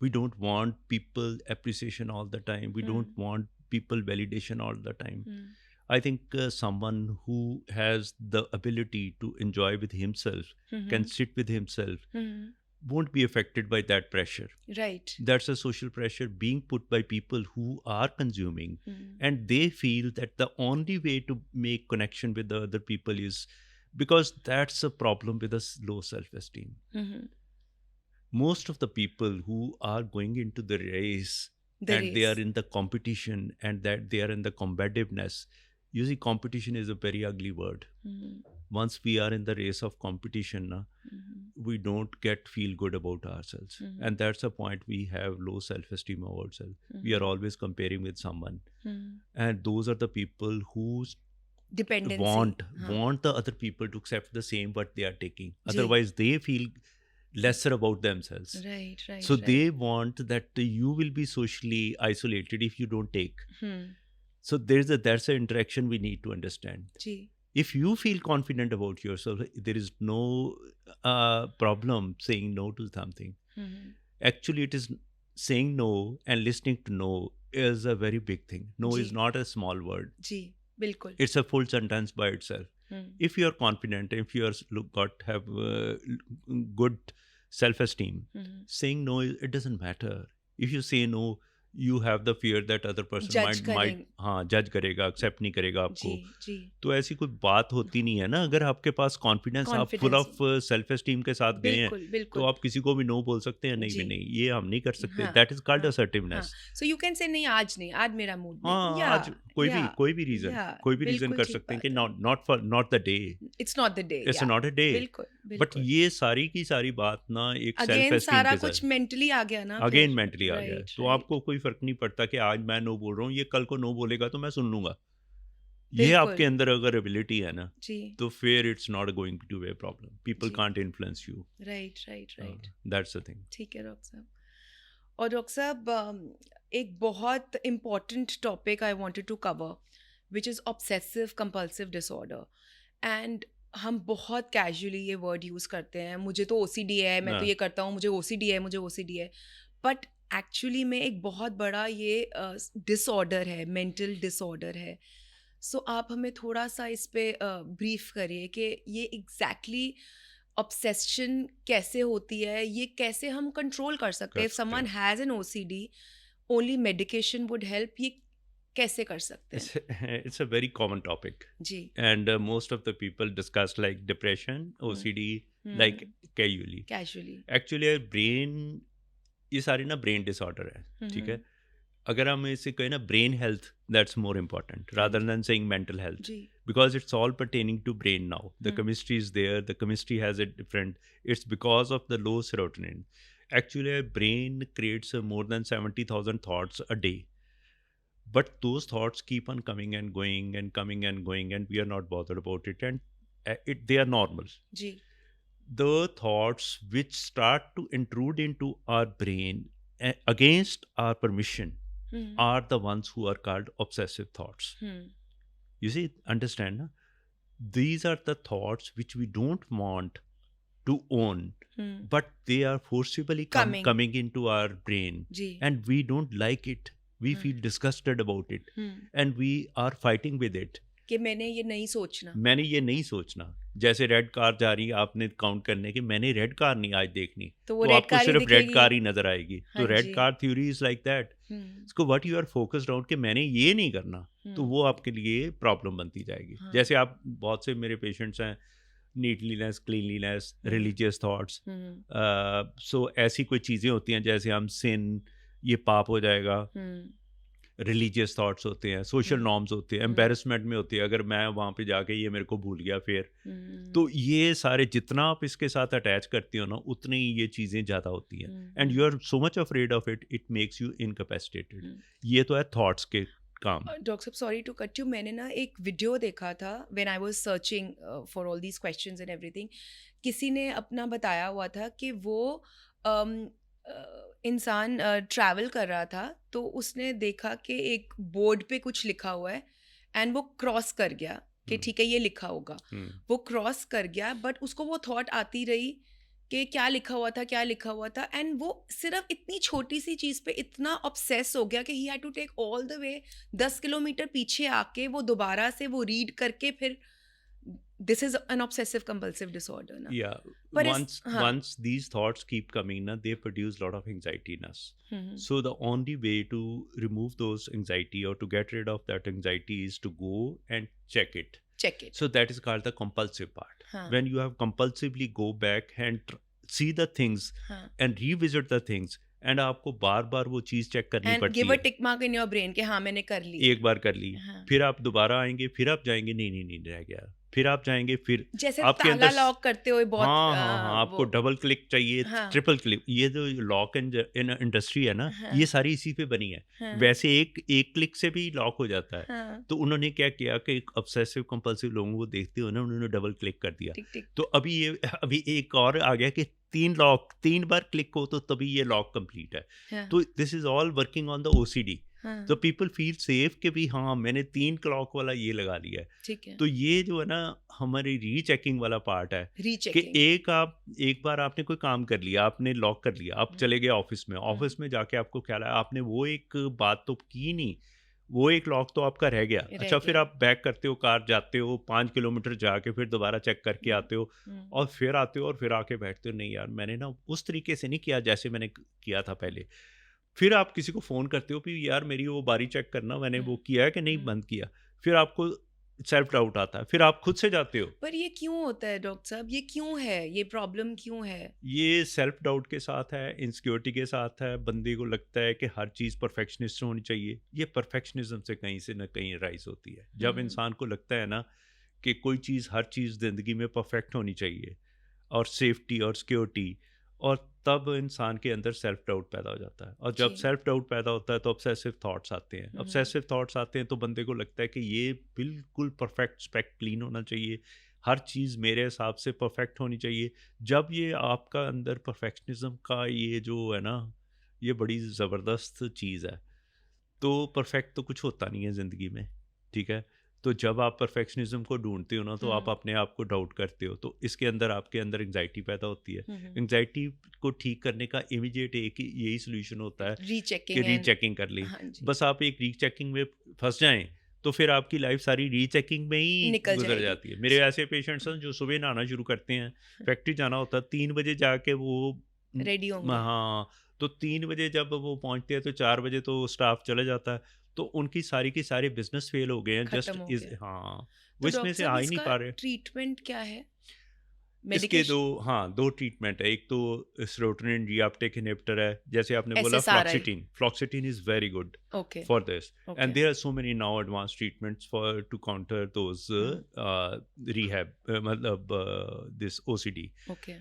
S1: We don't want people appreciation all the time. We don't want people validation all the time. I think someone who has the ability to enjoy with himself, can sit with himself, won't be affected by that pressure.
S3: Right.
S1: That's a social pressure being put by people who are consuming, and they feel that the only way to make connection with the other people is because that's a problem with a low self-esteem. Most of the people who are going into the race they are in the competition, and that they are in the combativeness. You see, competition is a very ugly word. Once we are in the race of competition, we don't feel good about ourselves, and that's the point. We have low self-esteem of ourselves. We are always comparing with someone, and those are the people who
S3: dependency
S1: want the other people to accept the same what they are taking. Otherwise they feel lesser about themselves.
S3: Right.
S1: So they want that you will be socially isolated if you don't take. So that's an interaction we need to understand.
S3: Gee.
S1: If you feel confident about yourself, there is no problem saying no to something. Actually, it is saying no and listening to no is a very big thing. No is not a small word.
S3: Ji, bilkul.
S1: It's a full sentence by itself. If you are confident, if you are have good self-esteem, saying no, it doesn't matter. If you say no, you have the fear that other person might जज करेगा, एक्सेप्ट नहीं करेगा आपको.
S3: जी.
S1: तो ऐसी कोई बात होती नहीं है ना. अगर आपके पास कॉन्फिडेंस, आप फुल ऑफ सेल्फ एस्टीम के साथ गए हैं, तो आप किसी को भी नो बोल सकते हैं. नहीं भी नहीं, ये हम नहीं कर सकते. That is called assertiveness.
S3: So you can say नहीं, आज नहीं, आज मेरा मूड नहीं.
S1: हाँ, आज कोई भी रीजन कर सकते हैं कि not the day.
S3: It's not the day.
S1: It's not a day. But ये सारी की सारी बात ना एक सेल्फ एस्टीम के साथ
S3: सारा कुछ मेंटली आ गया ना.
S1: अगेन मेंटली आ गया. तो आपको कोई फर्क नहीं पड़ता कि आज मैं नो बोल रहा हूँ, ये कल को नो बोलेगा तो मैं सुन लूंगा. ये आपके अंदर अगर एबिलिटी है ना, तो फिर it's not going to be a problem. People can't influence you.
S3: Right.
S1: That's the thing.
S3: ठीक है डॉक्टर साहब. और डॉक्टर साहब, एक बहुत important topic I wanted to cover, which is obsessive compulsive disorder. And हम बहुत कैजुअली ये वर्ड यूज़ करते हैं, मुझे तो OCD है, मैं तो ये करता हूँ, मुझे OCD है. बट एक्चुअली में एक बहुत बड़ा ये डिसऑर्डर है, मेंटल डिसऑर्डर है. सो आप हमें थोड़ा सा इस पे ब्रीफ करिए कि ये एग्जैक्टली ऑब्सेशन कैसे होती है, ये कैसे हम कंट्रोल कर सकते हैं. If someone has an OCD, only medication would help. ये कैसे कर सकते हैं?
S1: It's a very common topic.
S3: Ji.
S1: And most of the people discuss like depression, OCD, like casually. Actually, brain, ये सारे ना ब्रेन डिसऑर्डर है. ठीक है. अगर हम इसे कहें ना brain health, that's more important rather than saying mental health. because it's all pertaining to brain now. The
S3: Hmm.
S1: chemistry is there, the chemistry has a different, it's because of the low serotonin. Actually, our brain creates more than 70,000 thoughts a day, but those thoughts keep on coming and going and coming and going, and we are not bothered about it, and they are normal.
S3: जी.
S1: The thoughts which start to intrude into our brain against our permission
S3: Hmm.
S1: are the ones who are called obsessive thoughts.
S3: Hmm.
S1: You see, understand, na? These are the thoughts which we don't want to own,
S3: Hmm.
S1: but they are forcibly coming into our brain,
S3: जी.
S1: and we don't like it. We
S3: Hmm.
S1: feel disgusted about it,
S3: Hmm.
S1: and we are fighting with it.
S3: कि मैंने ये नहीं सोचना.
S1: मैंने ये नहीं सोचना. जैसे रेड कार जा रही है, आपने काउंट करने की, मैंने रेड कार नहीं आज देखनी,
S3: तो वो
S1: तो
S3: रेड
S1: आपको
S3: कार ही
S1: सिर्फ रेड
S3: दिखेगी.
S1: कार ही नजर आएगी. तो
S3: हाँ
S1: रेड
S3: जी.
S1: Car theory is like that.
S3: Hmm.
S1: इसको what you are focused on कि मैंने ये नहीं करना, तो
S3: हम्म.
S1: वो आपके लिए प्रॉब्लम बनती जाएगी.
S3: हाँ.
S1: जैसे आप, बहुत से मेरे पेशेंट्स हैं, नीटलीनेस, क्लीनलीनेस, रिलीजियस थॉट्स.
S3: हम्म.
S1: सो ऐसी कोई चीज़ें होती हैं, जैसे हम सिन, ये पाप हो जाएगा.
S3: हम्म.
S1: रिलीजियस थॉट्स होते हैं, सोशल
S3: हम्म.
S1: नॉर्म्स होते हैं, एम्बेरसमेंट में होती है, अगर मैं वहाँ पे जाके ये मेरे को भूल गया फिर.
S3: हम्म.
S1: तो ये सारे जितना आप इसके साथ अटैच करती हो ना, उतनी ये चीज़ें ज़्यादा होती हैं, and you are so much afraid of it, it makes you incapacitated.
S3: Hmm.
S1: ये तो है थॉट्स के काम.
S3: डॉक्टर साहब, सॉरी टू कट यू, मैंने ना एक वीडियो देखा था when I was searching for all these questions and everything. किसी ने अपना बताया हुआ था कि वो इंसान ट्रैवल कर रहा था, तो उसने देखा कि एक बोर्ड पे कुछ लिखा हुआ है एंड वो क्रॉस कर गया कि ठीक है ये लिखा होगा. वो क्रॉस कर गया, बट उसको वो थॉट आती रही कि क्या लिखा हुआ था, क्या लिखा हुआ था, एंड वो सिर्फ इतनी छोटी सी चीज़ पे इतना ऑब्सेस हो गया कि he had to take all the way 10 kilometre पीछे आके वो दोबारा से वो रीड करके फिर. This is an obsessive compulsive disorder ना.
S1: Yeah,
S3: But
S1: once these thoughts keep coming, na, they produce a lot of anxiety in us. So the only way to remove those anxiety or to get rid of that anxiety is to go and check it.
S3: check it.
S1: So that is called the compulsive part.
S3: हाँ.
S1: When you have compulsively go back and see the things
S3: हाँ.
S1: and revisit the things, and आपको बार बार वो चीज़ चेक करनी
S3: And
S1: पड़ती
S3: give a
S1: है.
S3: tick mark in your brain कि हाँ मैंने कर ली.
S1: एक बार कर ली,
S3: हाँ.
S1: फिर आप दोबारा आएंगे, फिर आप जाएंगे, नहीं रह गया, फिर आप जाएंगे, फिर
S3: जैसे
S1: आपके
S3: ताला
S1: अंदर
S3: लॉक करते हुए बहुत
S1: हाँ, आपको डबल क्लिक चाहिए,
S3: हाँ.
S1: Triple click. ये जो लॉक इन इंडस्ट्री है ना,
S3: हाँ.
S1: ये सारी इसी पे बनी है.
S3: हाँ.
S1: वैसे एक क्लिक से भी लॉक हो जाता है.
S3: हाँ.
S1: तो उन्होंने क्या किया कि एक ऑब्सेसिव कंपल्सिव लोगों को देखते हो ना, उन्होंने डबल क्लिक कर दिया.
S3: टिक टिक.
S1: तो अभी एक और आ गया कि 3 बार क्लिक हो तो तभी ये लॉक कंप्लीट है.
S3: हाँ.
S1: तो this is all working on the OCD.
S3: हाँ.
S1: तो पीपल फील सेफ कि भी हाँ मैंने 3 क्लॉक वाला ये लगा लिया है.
S3: ठीक है.
S1: तो ये जो है ना हमारी रीचेकिंग वाला पार्ट है कि
S3: रीचेकिंग.
S1: एक बार आपने कोई काम कर लिया, आपने लॉक कर लिया, आप चले गए ऑफिस में. ऑफिस में जाके आपको क्या लगा, आपने वो एक बात तो की नहीं, वो एक लॉक तो आपका रह गया. अच्छा, फिर आप बैक करते हो, कार जाते हो, 5 किलोमीटर जाके फिर दोबारा चेक करके आते हो, और फिर आते हो और फिर आके बैठते हो, नहीं यार मैंने ना उस तरीके से नहीं किया जैसे मैंने किया था पहले. फिर आप किसी को फ़ोन करते हो कि यार मेरी वो बारी चेक करना, मैंने वो किया है कि नहीं बंद किया. फिर आपको सेल्फ डाउट आता है, फिर आप खुद से जाते हो.
S3: पर ये क्यों होता है डॉक्टर साहब, ये क्यों है, ये प्रॉब्लम क्यों है?
S1: ये सेल्फ डाउट के साथ है, इनसिक्योरिटी के साथ है. बंदे को लगता है कि हर चीज़ परफेक्शनिस्ट होनी चाहिए. ये परफेक्शनिज्म से कहीं से ना कहीं राइज होती है. जब इंसान को लगता है ना कि कोई चीज़, हर चीज़ ज़िंदगी में परफेक्ट होनी चाहिए, और सेफ्टी और सिक्योरिटी, और तब इंसान के अंदर सेल्फ डाउट पैदा हो जाता है. और जब सेल्फ डाउट पैदा होता है तो ऑब्सेसिव थॉट्स आते हैं. ऑब्सेसिव थॉट्स आते हैं तो बंदे को लगता है कि ये बिल्कुल परफेक्ट स्पेक्ट क्लीन होना चाहिए, हर चीज़ मेरे हिसाब से परफेक्ट होनी चाहिए. जब ये आपका अंदर परफेक्शनिज्म का ये जो है ना, ये बड़ी ज़बरदस्त चीज़ है. तो परफेक्ट तो कुछ होता नहीं है ज़िंदगी में, ठीक है. तो जब आप परफेक्शनिज्म को ढूंढते हो ना, तो आप अपने आप को डाउट करते हो, तो इसके अंदर आपके अंदर एंग्जाइटी पैदा होती है. एंग्जाइटी को ठीक करने का इमीडिएट एक यही सोल्यूशन होता है कि रीचेकिंग कर ली. बस आप एक रीचेकिंग में फंस जाएं तो फिर आपकी लाइफ सारी रीचेकिंग में ही गुजर जाती है. मेरे ऐसे पेशेंट्स हैं जो सुबह नहाना शुरू करते हैं, फैक्ट्री जाना होता है, 3 बजे जाके वो
S3: रेडी होंगे.
S1: हाँ, तो 3 बजे जब वो पहुंचते हैं तो 4 बजे तो स्टाफ चले जाता है. तो उनकी सारी की सारे बिजनेस फेल हो गए हैं. जस्ट इज हाँ, वो इसमें से आ ही नहीं पा रहे.
S3: ट्रीटमेंट क्या है?
S1: इसके दो ट्रीटमेंट है. एक तो सेरोटोनिन रीअपटेक इनहिबिटर है, जैसे आपने बोला
S3: SSRI.
S1: फ्लॉक्सिटिन is very good
S3: Okay.
S1: for this.
S3: Okay.
S1: And there are so many now advanced treatments to counter those rehab this OCD.
S3: Okay.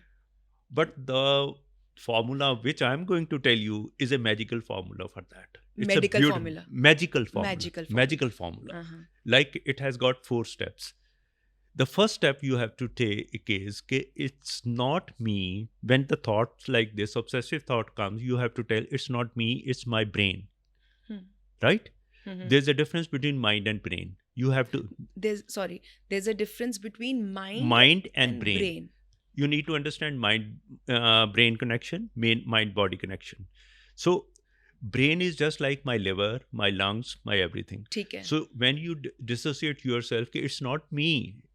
S1: But the formula which I'm going to tell you is a magical formula for that. It's
S3: Medical
S1: a
S3: formula.
S1: Magical formula.
S3: Magical formula.
S1: Uh-huh. Like it has got 4 steps. The first step you have to take is it's not me. When the thoughts like this obsessive thought comes, you have to tell it's not me, it's my brain. Right?
S3: Mm-hmm.
S1: There's a difference between mind and brain. You have to.
S3: There's a difference between
S1: mind and brain. You need to understand brain connection, mind body connection. So brain is just like my liver, my lungs, my everything.
S3: ठीक है.
S1: So when you dissociate yourself, it's not me,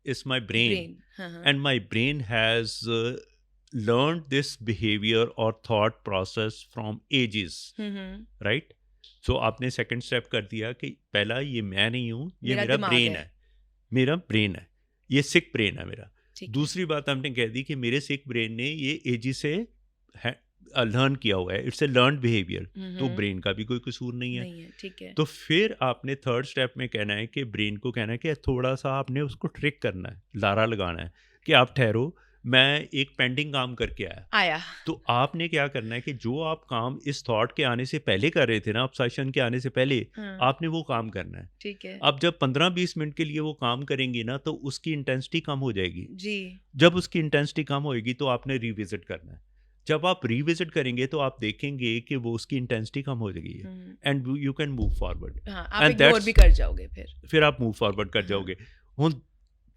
S1: it's my brain. And my brain has learned this behavior or thought process from ages. Right? So आपने सेकंड स्टेप कर दिया कि पहला ये मैं नहीं हूँ, ये मेरा ब्रेन है. मेरा ब्रेन है, ये सिक ब्रेन है मेरा. दूसरी बात हमने कह दी कि मेरे सिक ब्रेन ने ये एजी से लर्न किया हुआ है. It's a learn behaviour. तो ब्रेन का भी कोई कसूर नहीं है.
S3: ठीक है.
S1: तो फिर आपने थर्ड स्टेप में कहना है कि ब्रेन को कहना है कि थोड़ा सा आपने उसको ट्रिक करना है, लारा लगाना है कि आप ठहरो, मैं एक पेंडिंग काम करके आया. तो आपने क्या करना है कि जो आप काम इस थॉट के आने से पहले कर रहे थे ना, ऑब्सेशन के आने से पहले, आपने वो काम करना है.
S3: ठीक है.
S1: अब जब 15-20 मिनट के लिए वो काम करेंगे ना, तो उसकी इंटेंसिटी कम हो जाएगी
S3: जी.
S1: जब उसकी इंटेंसिटी कम होएगी तो आपने रिविजिट करना है. जब आप रिविजिट करेंगे तो आप देखेंगे कि वो उसकी इंटेंसिटी कम हो जाएगी and you can move forward.
S3: आप इग्नोर भी कर जाओगे, फिर
S1: आप मूव फॉरवर्ड कर जाओगे.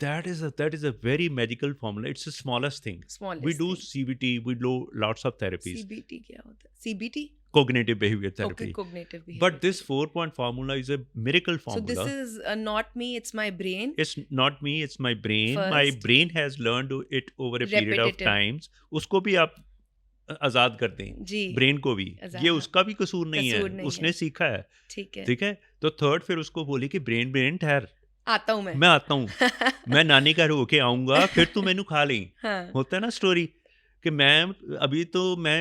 S1: That is a very magical formula. It's the smallest thing. We do CBT, we do lots of therapies.
S3: CBT क्या होता है? CBT?
S1: Cognitive behavior therapy.
S3: Okay, cognitive behavior.
S1: But this 4-point formula is a miracle formula.
S3: So this is not me, it's my brain.
S1: It's not me, it's my brain.
S3: First.
S1: My brain has learned it over a period of times. उसको भी आप आजाद कर दें
S3: जी.
S1: ब्रेन को भी. ये उसका भी कसूर नहीं है, उसने सीखा है. ठीक है. तो थर्ड फिर उसको बोली कि ब्रेन ठहर,
S3: आता हूँ
S1: मैं आता हूँ. मैं नानी का होके आऊँगा, फिर तू मैनू खा ली. होता है ना स्टोरी कि मैं अभी तो मैं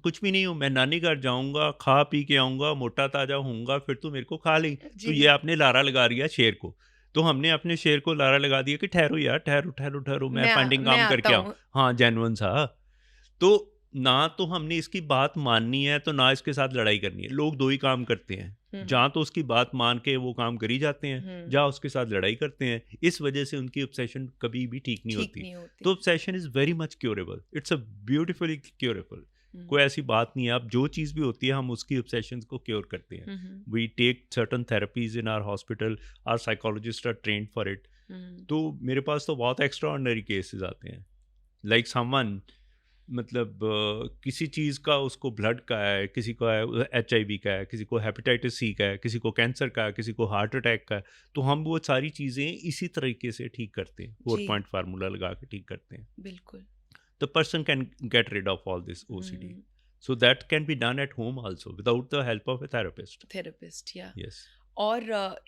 S1: कुछ भी नहीं हूँ, मैं नानी घर जाऊँगा, खा पी के आऊँगा, मोटा ताजा होऊंगा, फिर तू मेरे को खा ली. तो ये आपने लारा लगा दिया शेर को. तो हमने अपने शेर को लारा लगा दिया कि ठहरो यार, ठहरो, मैं पेंडिंग काम करके आऊँ. हाँ, जेन्युइन सा. तो ना तो हमने इसकी बात माननी है, तो ना इसके साथ लड़ाई करनी है. लोग दो ही काम करते हैं, जहाँ तो उसकी बात मान के वो काम करी जाते हैं, जहाँ उसके साथ लड़ाई करते हैं. इस वजह से उनकी ऑब्सेशन कभी भी ठीक नहीं होती. तो obsession is very much curable. It's a beautifully curable. कोई ऐसी बात नहीं है. आप जो चीज़ भी होती है हम उसकी ऑब्सेशन को क्योर करते हैं. We take certain therapies in our hospital, our psychologists are trained for it. तो मेरे पास तो बहुत एक्स्ट्रा ऑर्डिनरी केसेस आते हैं. लाइक समवन मतलब किसी चीज़ का उसको ब्लड का है, किसी को HIV का है, किसी को हेपेटाइटिस C का है, किसी को कैंसर का है, किसी को हार्ट अटैक का है. तो हम वो सारी चीज़ें इसी तरीके से ठीक करते हैं, 4-point फार्मूला लगा के ठीक करते हैं.
S3: बिल्कुल.
S1: The person can get rid of all this OCD. So that can be done at home also without the help of a therapist.
S3: Yeah.
S1: Yes.
S3: और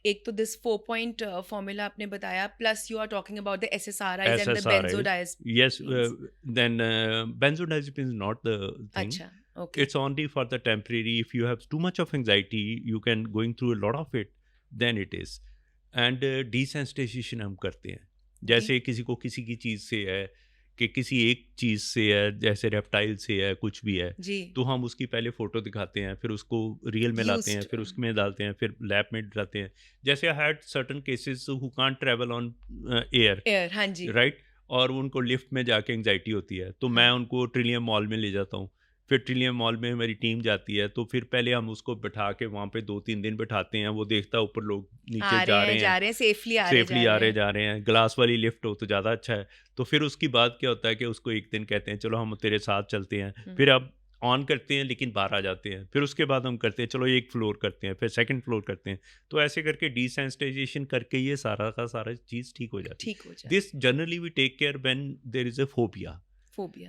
S3: एक तो दिस 4-point फॉर्मूला आपने बताया, plus you are talking about the SSRIs and the benzodiazepines.
S1: Yes, then benzodiazepine is not the thing.
S3: अच्छा, okay.
S1: It's only for the temporary. If you have too much of anxiety, you can going through a lot of it, then it is. And desensitization हम करते हैं. जैसे किसी को किसी की चीज़ से है, कि किसी एक चीज़ से है, जैसे रेप्टाइल से है, कुछ भी है
S3: जी.
S1: तो हम उसकी पहले फ़ोटो दिखाते हैं, फिर उसको रियल में लाते हैं, फिर उसमें डालते हैं, फिर लैब में डालते हैं. जैसे I had certain cases who can't travel on air.
S3: हाँ जी.
S1: राइट. और उनको लिफ्ट में जाके एंग्जाइटी होती है, तो मैं उनको ट्रिलियम मॉल में ले जाता हूँ. फिर ट्रिलियम मॉल में मेरी टीम जाती है, तो फिर पहले हम उसको बैठा के वहाँ पे 2-3 दिन बैठाते हैं. वो देखता है ऊपर लोग नीचे जा रहे हैं, सेफली आ रहे जा रहे हैं. ग्लास वाली लिफ्ट हो तो ज़्यादा अच्छा है. तो फिर उसकी बात क्या होता है कि उसको एक दिन कहते हैं चलो हम तेरे साथ चलते हैं. फिर अब ऑन करते हैं लेकिन बाहर आ जाते हैं. फिर उसके बाद हम करते हैं चलो एक फ्लोर करते हैं, फिर सेकंड फ्लोर करते हैं. तो ऐसे करके डिसेंसिटाइजेशन करके ये सारा का सारा चीज़ ठीक हो जाती है. This generally we take care when there is a phobia.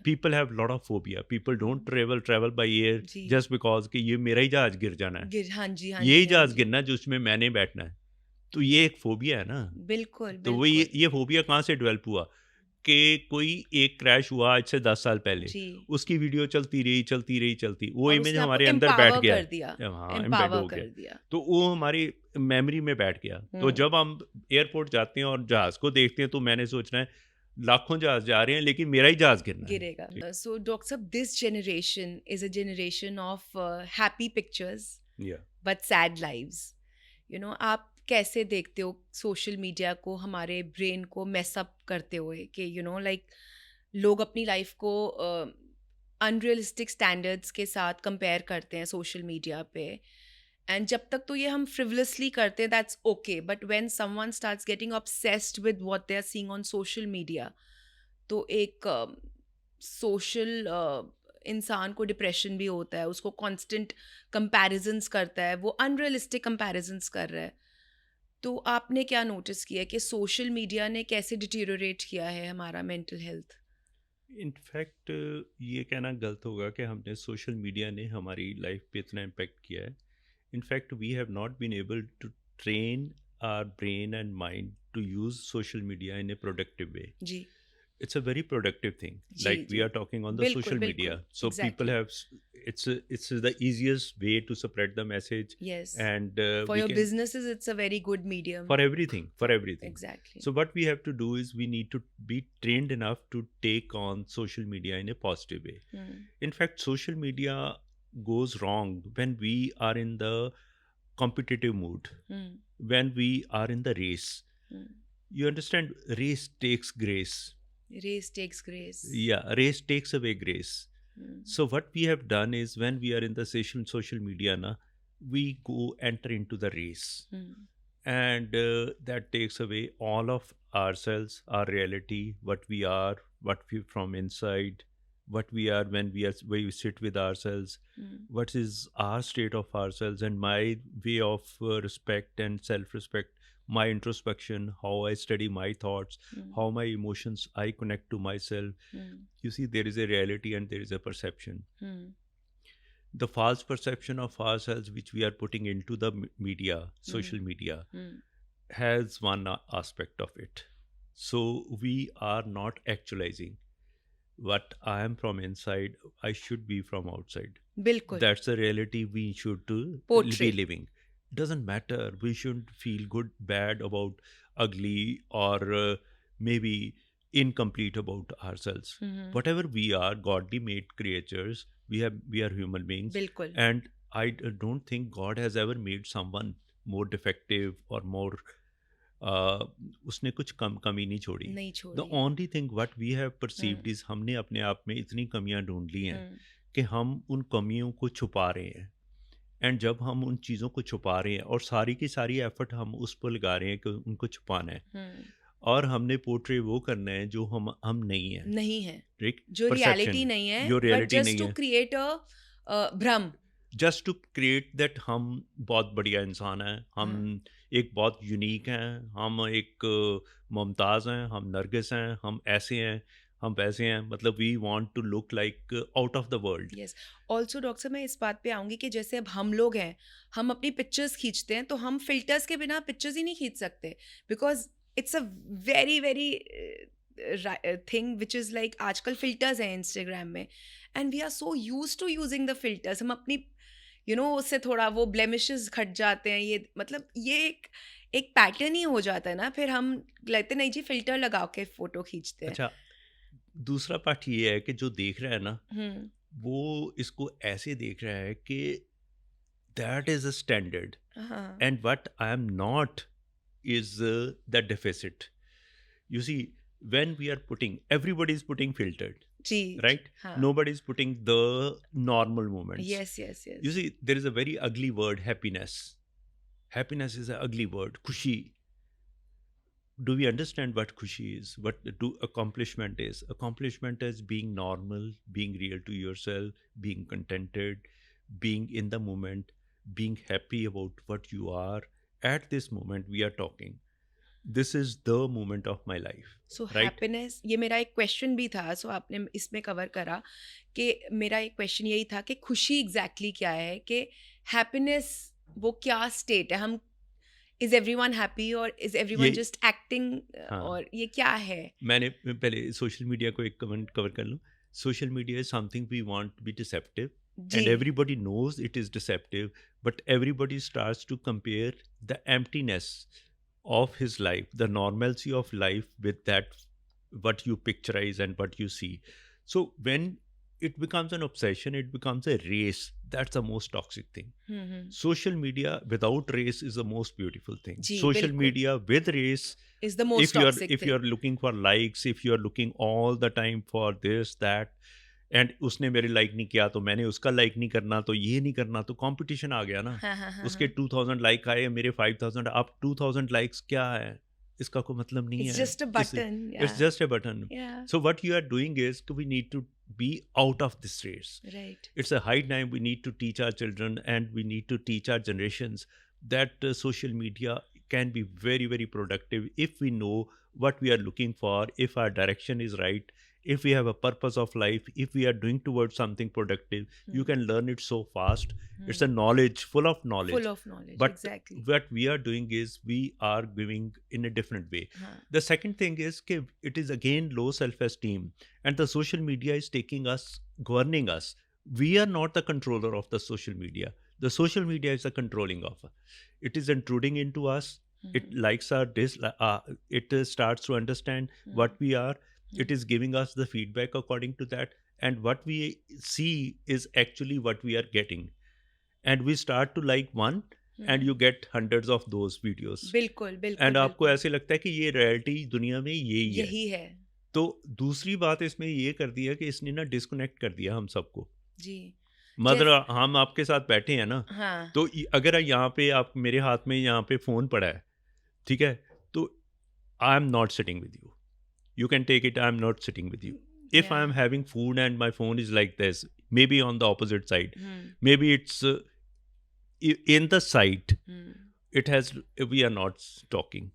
S1: People have a lot of phobia. People don't travel by air just because कि ये मेरा ही जहाज गिर जाना है. ये ही जहाज गिरना है जिसमें मैंने बैठना है. तो ये एक फोबिया है ना.
S3: बिल्कुल.
S1: तो वो ये फोबिया कहाँ से डेवलप हुआ कि कोई एक क्रैश हुआ आज से 10 साल पहले,
S3: जी
S1: उसकी वीडियो चलती वो
S3: और
S1: इमेज
S3: उसने आपको
S1: हमारे अंदर बैठ
S3: एम्पावर
S1: गया
S3: कर
S1: है,
S3: दिया,
S1: हाँ एम्बेड
S3: एम्पावर
S1: हो गया,
S3: कर दिया।
S1: तो वो हमारी मेमोरी में बैठ गया। तो जब हम एयरपोर्ट जाते हैं और जहाज़ को देखते हैं तो मैंने सोचना है लाखों जहाज जा रहे हैं लेकिन मेरा ही जहाज गिरना है।
S3: गिरेगा। सो डॉक्टर साहब, this generation is a generation of happy pictures
S1: या
S3: बट सैड लाइव्स। आप कैसे देखते हो सोशल मीडिया को हमारे ब्रेन को मेस अप करते हुए कि लाइक लोग अपनी लाइफ को अनरियलिस्टिक स्टैंडर्ड्स के साथ कंपेयर करते हैं सोशल मीडिया पे, एंड जब तक तो ये हम फ्रिवलसली करते हैं that's okay, but when someone starts getting obsessed with what they are seeing on social media, तो एक सोशल इंसान को डिप्रेशन भी होता है, उसको कांस्टेंट कंपैरिजंस करता है, वो अनरियलिस्टिक कंपैरिजंस कर रहा है। तो आपने क्या नोटिस किया कि सोशल मीडिया ने कैसे डिटीरियोरेट किया है हमारा मेंटल हेल्थ?
S1: इनफैक्ट ये कहना गलत होगा कि हमने सोशल मीडिया ने हमारी लाइफ पे इतना इम्पेक्ट किया है। In fact we have not been able to train our brain and mind to use social media in a productive way.
S3: जी
S1: It's a very productive thing,
S3: जी
S1: like we
S3: जी
S1: are talking on the
S3: बिल्कुल
S1: social media,
S3: बिल्कुल
S1: so people
S3: exactly
S1: have it's the easiest way to spread the message,
S3: yes
S1: and
S3: for
S1: we
S3: your
S1: can
S3: businesses it's a very good medium.
S1: for everything.
S3: Exactly.
S1: So what we have to do is we need to be trained enough to take on social media in a positive way. In fact, social media goes wrong when we are in the competitive mood, when we are in the race. You understand, race takes grace.
S3: Race takes grace.
S1: Yeah, race takes away grace. So what we have done is when we are in the social media na, we go enter into the race, and that takes away all of ourselves, our reality, what we are, what we from inside, what we are when we sit with ourselves, what is our state of ourselves, and my way of respect and self-respect, my introspection, how I study my thoughts, how my emotions I connect to myself. You see, there is a reality and there is a perception. The false perception of ourselves which we are putting into the media, social media, has one aspect of it. So we are not actualizing what I am from inside, I should be from outside.
S3: बिल्कुल
S1: That's the reality we should be
S3: Portray.
S1: living. Doesn't matter, we shouldn't feel good, bad about, ugly, or maybe incomplete about ourselves. Whatever we are, godly made creatures, we are human beings,
S3: बिल्कुल
S1: and I don't think God has ever made someone more defective or more उसने कुछ कमी नहीं छोड़ी.
S3: नहीं
S1: The
S3: छोड़ी।
S1: only thing what we have perceived is हमने अपने आप में इतनी कमियां ढूंढ ली हैं कि हम उन कमियों को छुपा रहे हैं, एंड जब हम उन चीज़ों को छुपा रहे हैं और सारी की सारी एफर्ट हम उस पर लगा रहे हैं कि उनको छुपाना है, और हमने पोर्ट्रे वो करना है जो हम नहीं है,
S3: नहीं है,
S1: ठीक,
S3: जो रियलिटी नहीं है,
S1: जो
S3: बट
S1: रियलिटी
S3: जस्ट
S1: नहीं
S3: टू
S1: है,
S3: क्रिएट अ भ्रम।
S1: जस्ट टू क्रिएट दैट हम बहुत बढ़िया इंसान हैं, हम एक बहुत यूनिक हैं, हम एक मुमताज़ हैं, हम नरगिस हैं, हम ऐसे हैं, हम वैसे हैं, मतलब we want to look like out of the world.
S3: Yes, also doctor साहब मैं इस बात पे आऊँगी कि जैसे अब हम लोग हैं, हम अपनी पिक्चर्स खींचते हैं तो हम फिल्टर्स के बिना पिक्चर्स ही नहीं खींच सकते, because it's a very very thing which is like आजकल फिल्टर्स हैं इंस्टाग्राम में, and we are so used to using the filters. हम अपनी उससे थोड़ा वो ब्लेमिशेस खट जाते हैं, ये मतलब ये एक पैटर्न ही हो जाता है ना, फिर हम लेते नहीं जी फिल्टर लगा के फोटो खींचते हैं।
S1: अच्छा, दूसरा पार्ट ये है कि जो देख रहा है ना, वो इसको ऐसे देख रहा है कि that is a standard, and what I am not is the deficit. You see, when we are putting, everybody is putting filtered, right? Nobody is putting the normal moments.
S3: Yes.
S1: You see, there is a very ugly word, happiness. Happiness is an ugly word. Khushi. Do we understand what khushi is? What accomplishment is? Accomplishment is being normal, being real to yourself, being contented, being in the moment, being happy about what you are. At this moment we are talking. This is the moment of my life.
S3: So
S1: right?
S3: happiness, ये मेरा एक क्वेश्चन भी था, सो आपने इसमें कवर करा कि मेरा एक क्वेश्चन यही था कि खुशी एग्जैक्टली क्या है, कि हैप्पीनेस वो क्या स्टेट है। हम इज एवरीवन हैप्पी और इज एवरीवन
S1: ये
S3: जस्ट एक्टिंग,
S1: हाँ
S3: और ये क्या है?
S1: मैंने पहले सोशल मीडिया को एक कमेंट कवर कर लूँ. Social media is something we want to be deceptive
S3: जी.
S1: and everybody knows it is deceptive, but everybody starts to compare the emptiness of his life, the normalcy of life, with that what you picturize and what you see. So when it becomes an obsession, it becomes a race. That's the most toxic thing. Social media without race is the most beautiful thing.
S3: जी,
S1: Social
S3: बिल्कुल.
S1: media with race,
S3: Is the most toxic
S1: if
S3: thing.
S1: you're looking for likes, if you're looking all the time for this that, and उसने मेरे लाइक नहीं किया तो मैंने उसका लाइक नहीं करना, तो ये नहीं करना, तो कंपटीशन आ गया ना.
S3: हाँ.
S1: उसके 2000 लाइक आए, मेरे 5000. अब 2000 लाइक्स क्या है, इसका कोई मतलब नहीं
S3: It's
S1: है.
S3: just a button.
S1: It's just a button.
S3: Yeah.
S1: So what you are doing is we need to be out of this race.
S3: Right.
S1: It's a high time we need to teach our children and we need to teach our generations that social media can be very, very productive if we know what we are looking for, if our direction is right, if we have a purpose of life, if we are doing towards something productive. You can learn it so fast. It's a knowledge, full of knowledge.
S3: Full of knowledge.
S1: But
S3: exactly.
S1: what we are doing is we are giving in a different way. The second thing is that it is again low self-esteem, and the social media is taking us, governing us. We are not the controller of the social media. The social media is the controlling of us. It is intruding into us. It likes our it starts to understand what we are. It is giving us the feedback according to that, and what we see is actually what we are getting, and we start to like one and you get hundreds of those videos.
S3: बिल्कुल बिल्कुल.
S1: and आपको ऐसे लगता है कि ये रियलिटी दुनिया में
S3: यही है.
S1: तो दूसरी बात इसमें ये कर दिया कि इसने ना डिस्कनेक्ट कर दिया हम सबको.
S3: जी.
S1: मतलब हम आपके साथ बैठे हैं ना,
S3: हाँ.
S1: तो अगर यहाँ पे आप मेरे हाथ में यहाँ पे फोन पड़ा है, ठीक है, तो आई am not sitting with you. You can take it, I'm not sitting with you. If I'm having food and my phone is like this, maybe on the opposite side, maybe it's in the side, it has, we are not talking.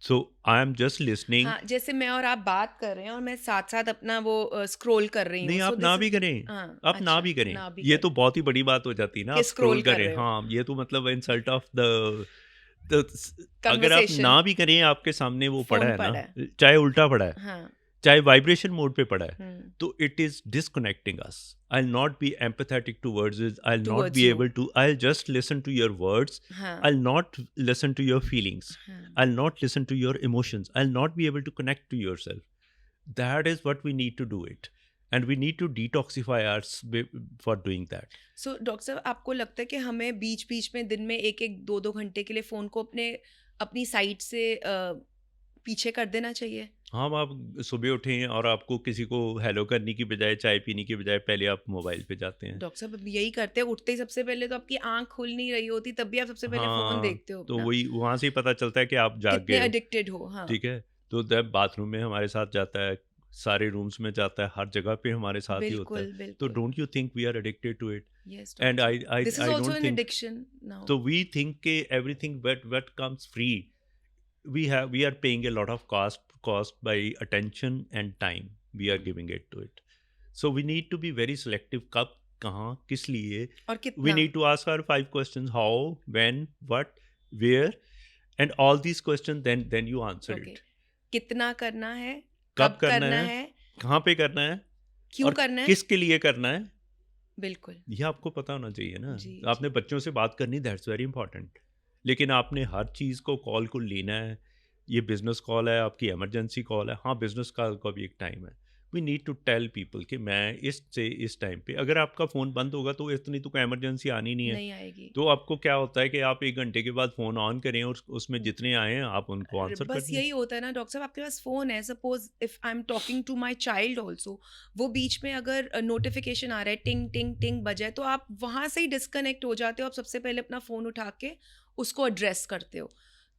S1: So I am just listening.
S3: हाँ, जैसे मैं और आप बात कर रहे हैं और मैं साथ साथ अपना वो स्क्रॉल कर रही हूँ.
S1: नहीं, आप ना भी करें, आप ना भी करें, ये तो बहुत ही बड़ी बात हो जाती है ना. आप स्क्रॉल करें, हाँ, ये तो मतलब इंसल्ट ऑफ द. तो अगर आप ना भी करें, आपके सामने वो पड़ा है ना, चाहे उल्टा पड़ा है, चाहे वाइब्रेशन मोड पे पड़ा है, तो it is disconnecting us. I will not be empathetic towards it. I will not be able to, I will just listen to your words. I will not listen to your feelings. I will not listen to your emotions. I will not be able to connect to yourself. That is what we need to do it. And we need to detoxify us for doing that.
S3: So, doctor साहब, आपको लगता है कि हमें बीच बीच में दिन में 1-2 घंटे के लिए फ़ोन को अपनी साइड से पीछे कर देना चाहिए?
S1: हाँ, आप सुबह उठें और आपको किसी को हेलो करने की बजाय, चाय पीने की बजाय, पहले आप मोबाइल पे जाते हैं.
S3: डॉक्टर साहब यही करते हैं, उठते ही सबसे पहले तो आपकी आंख खुल नहीं रही होती, तब भी आप सबसे पहले फ़ोन देखते हो.
S1: तो वही वहाँ से ही पता चलता है कि आप जाग गए,
S3: एडिक्टेड हो. हाँ,
S1: ठीक है. तो जब बाथरूम में हमारे साथ जाता है, सारे रूम्स में जाता है, हर जगह पे हमारे साथ ही होता है. तो don't you think we are addicted to it? And I don't think
S3: addiction now.
S1: तो वी थिंक के everything what comes free, we are paying a lot of cost by attention and time we are giving it to it. So we need to be very selective. कब, कहाँ, किस लिए,
S3: और कितना.
S1: We need to ask our 5 questions: how, when, what, where, and all these questions. Then you answer it.
S3: कितना करना है,
S1: कब करना है, कहाँ पे करना है,
S3: क्यों करना है,
S1: किसके लिए करना है.
S3: बिल्कुल,
S1: ये आपको पता होना चाहिए ना. आपने बच्चों से बात करनी, दैट्स वेरी इंपॉर्टेंट. लेकिन आपने हर चीज़ को, कॉल को लेना है. ये बिजनेस कॉल है, आपकी इमरजेंसी कॉल है. हाँ, बिजनेस कॉल का भी एक टाइम है. We need to tell people कि मैं इस टाइम पे, अगर आपका फ़ोन बंद होगा तो इतनी तो कोई इमरजेंसी आनी नहीं है,
S3: नहीं आएगी. तो
S1: आपको क्या होता है कि आप 1 घंटे के बाद फ़ोन ऑन करें और उसमें जितने आए हैं आप उनको आंसर करें.
S3: बस यही होता है ना डॉक्टर साहब, आपके पास फ़ोन है, suppose if I am talking to my child also, वो बीच में अगर नोटिफिकेशन आ रहा है, टिंग टिंग टिंग बजाए, तो आप वहाँ से ही डिस्कनेक्ट हो जाते हो. आप सबसे पहले अपना फ़ोन उठा के उसको एड्रेस करते हो.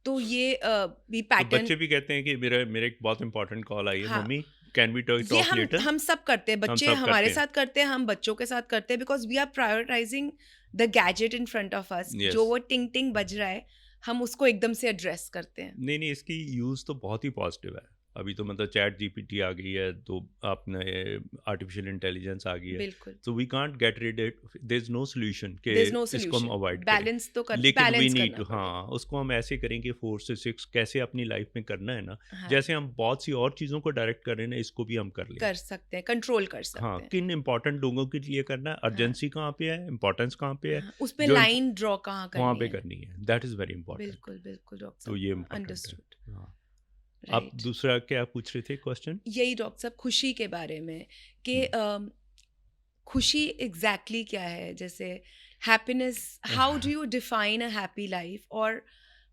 S3: तो ये भी पैटर्न.
S1: तो बच्चे भी कहते हैं कि मेरे एक बहुत इंपॉर्टेंट कॉल आई है, mummy can we talk later.
S3: हम सब करते हैं, बच्चे हमारे साथ करते हैं, हम बच्चों के साथ करते हैं, because we are prioritising the gadget in front of us. जो वो टिंग टिंग बज रहा है, हम उसको एकदम से एड्रेस करते हैं.
S1: नहीं, इसकी यूज़ तो बहुत ही पॉजिटिव है. अभी तो मतलब चैट जीपीटी आ गई है, तो आपने आर्टिफिशियल इंटेलिजेंस आ गई है,
S3: बिल्कुल,
S1: तो we can't get rid it, there is no solution कि
S3: देयर इज नो
S1: इसको हम
S3: सॉल्यूशन,
S1: अवॉइड करें।
S3: बैलेंस तो कर
S1: लेकिन वी
S3: बैलेंस
S1: नीड
S3: करना
S1: टू,
S3: पड़ेगा।
S1: हाँ, उसको हम ऐसे करेंगे 4 से 6 कैसे अपनी लाइफ में करना है ना,
S3: हाँ,
S1: जैसे हम बहुत सी और चीज़ों को डायरेक्ट कर रहे हैं ना, इसको भी हम कर लें।
S3: कर सकते हैं, कंट्रोल कर
S1: हाँ,
S3: सकते हैं।
S1: किन इंपॉर्टेंट लोगों के लिए करना है,
S3: हाँ,
S1: अर्जेंसी कहाँ पे है, इंपॉर्टेंस कहाँ पे है,
S3: हाँ, उस पे
S1: जो
S3: लाइन ड्रॉ कहाँ
S1: वहाँ
S3: करनी
S1: पे
S3: है।
S1: करनी है, दैट इज़ वेरी इंपॉर्टेंट।
S3: बिल्कुल, बिल्कुल डॉक्टर
S1: तो
S3: साहब,
S1: ये इम्पोर्टेंट है।
S3: अंडरस्टूड,
S1: हाँ, आप
S3: राइट।
S1: दूसरा क्या पूछ रहे थे क्वेश्चन?
S3: यही डॉक्टर साहब खुशी के बारे में कि खुशी एग्जैक्टली क्या है? जैसे happiness, how do you define a happy life, और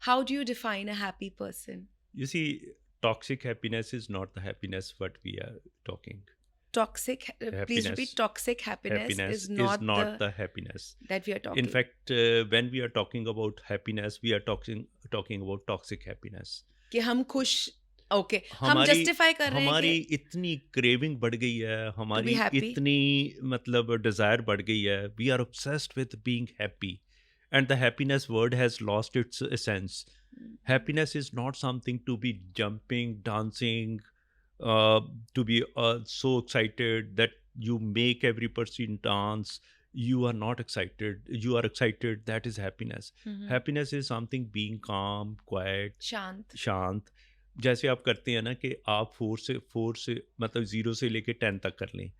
S3: how do you define a happy person?
S1: You see, toxic happiness is not the happiness what we are talking.
S3: Toxic, please
S1: Happiness.
S3: repeat, toxic happiness
S1: Happiness
S3: is not
S1: the happiness.
S3: that we are talking.
S1: In fact, when we are talking about happiness, we are talking about toxic happiness.
S3: कि हम खुश, ओके, हम
S1: हमारी
S3: जस्टिफाई कर रहे हैं
S1: हमारी
S3: कि
S1: इतनी क्रेविंग बढ़ गई है,
S3: to
S1: हमारी
S3: be happy.
S1: इतनी मतलब डिजायर बढ़ गई है, we are obsessed with being happy, and the happiness word has lost its essence. Happiness is not something to be jumping, dancing, to be so excited that you make every person dance. You are not excited, you are excited, that is happiness. Happiness is something being calm, quiet,
S3: शांत,
S1: शांत। जैसे आप करते हैं ना कि आप 4 से मतलब 0 से लेके 10 तक कर लें,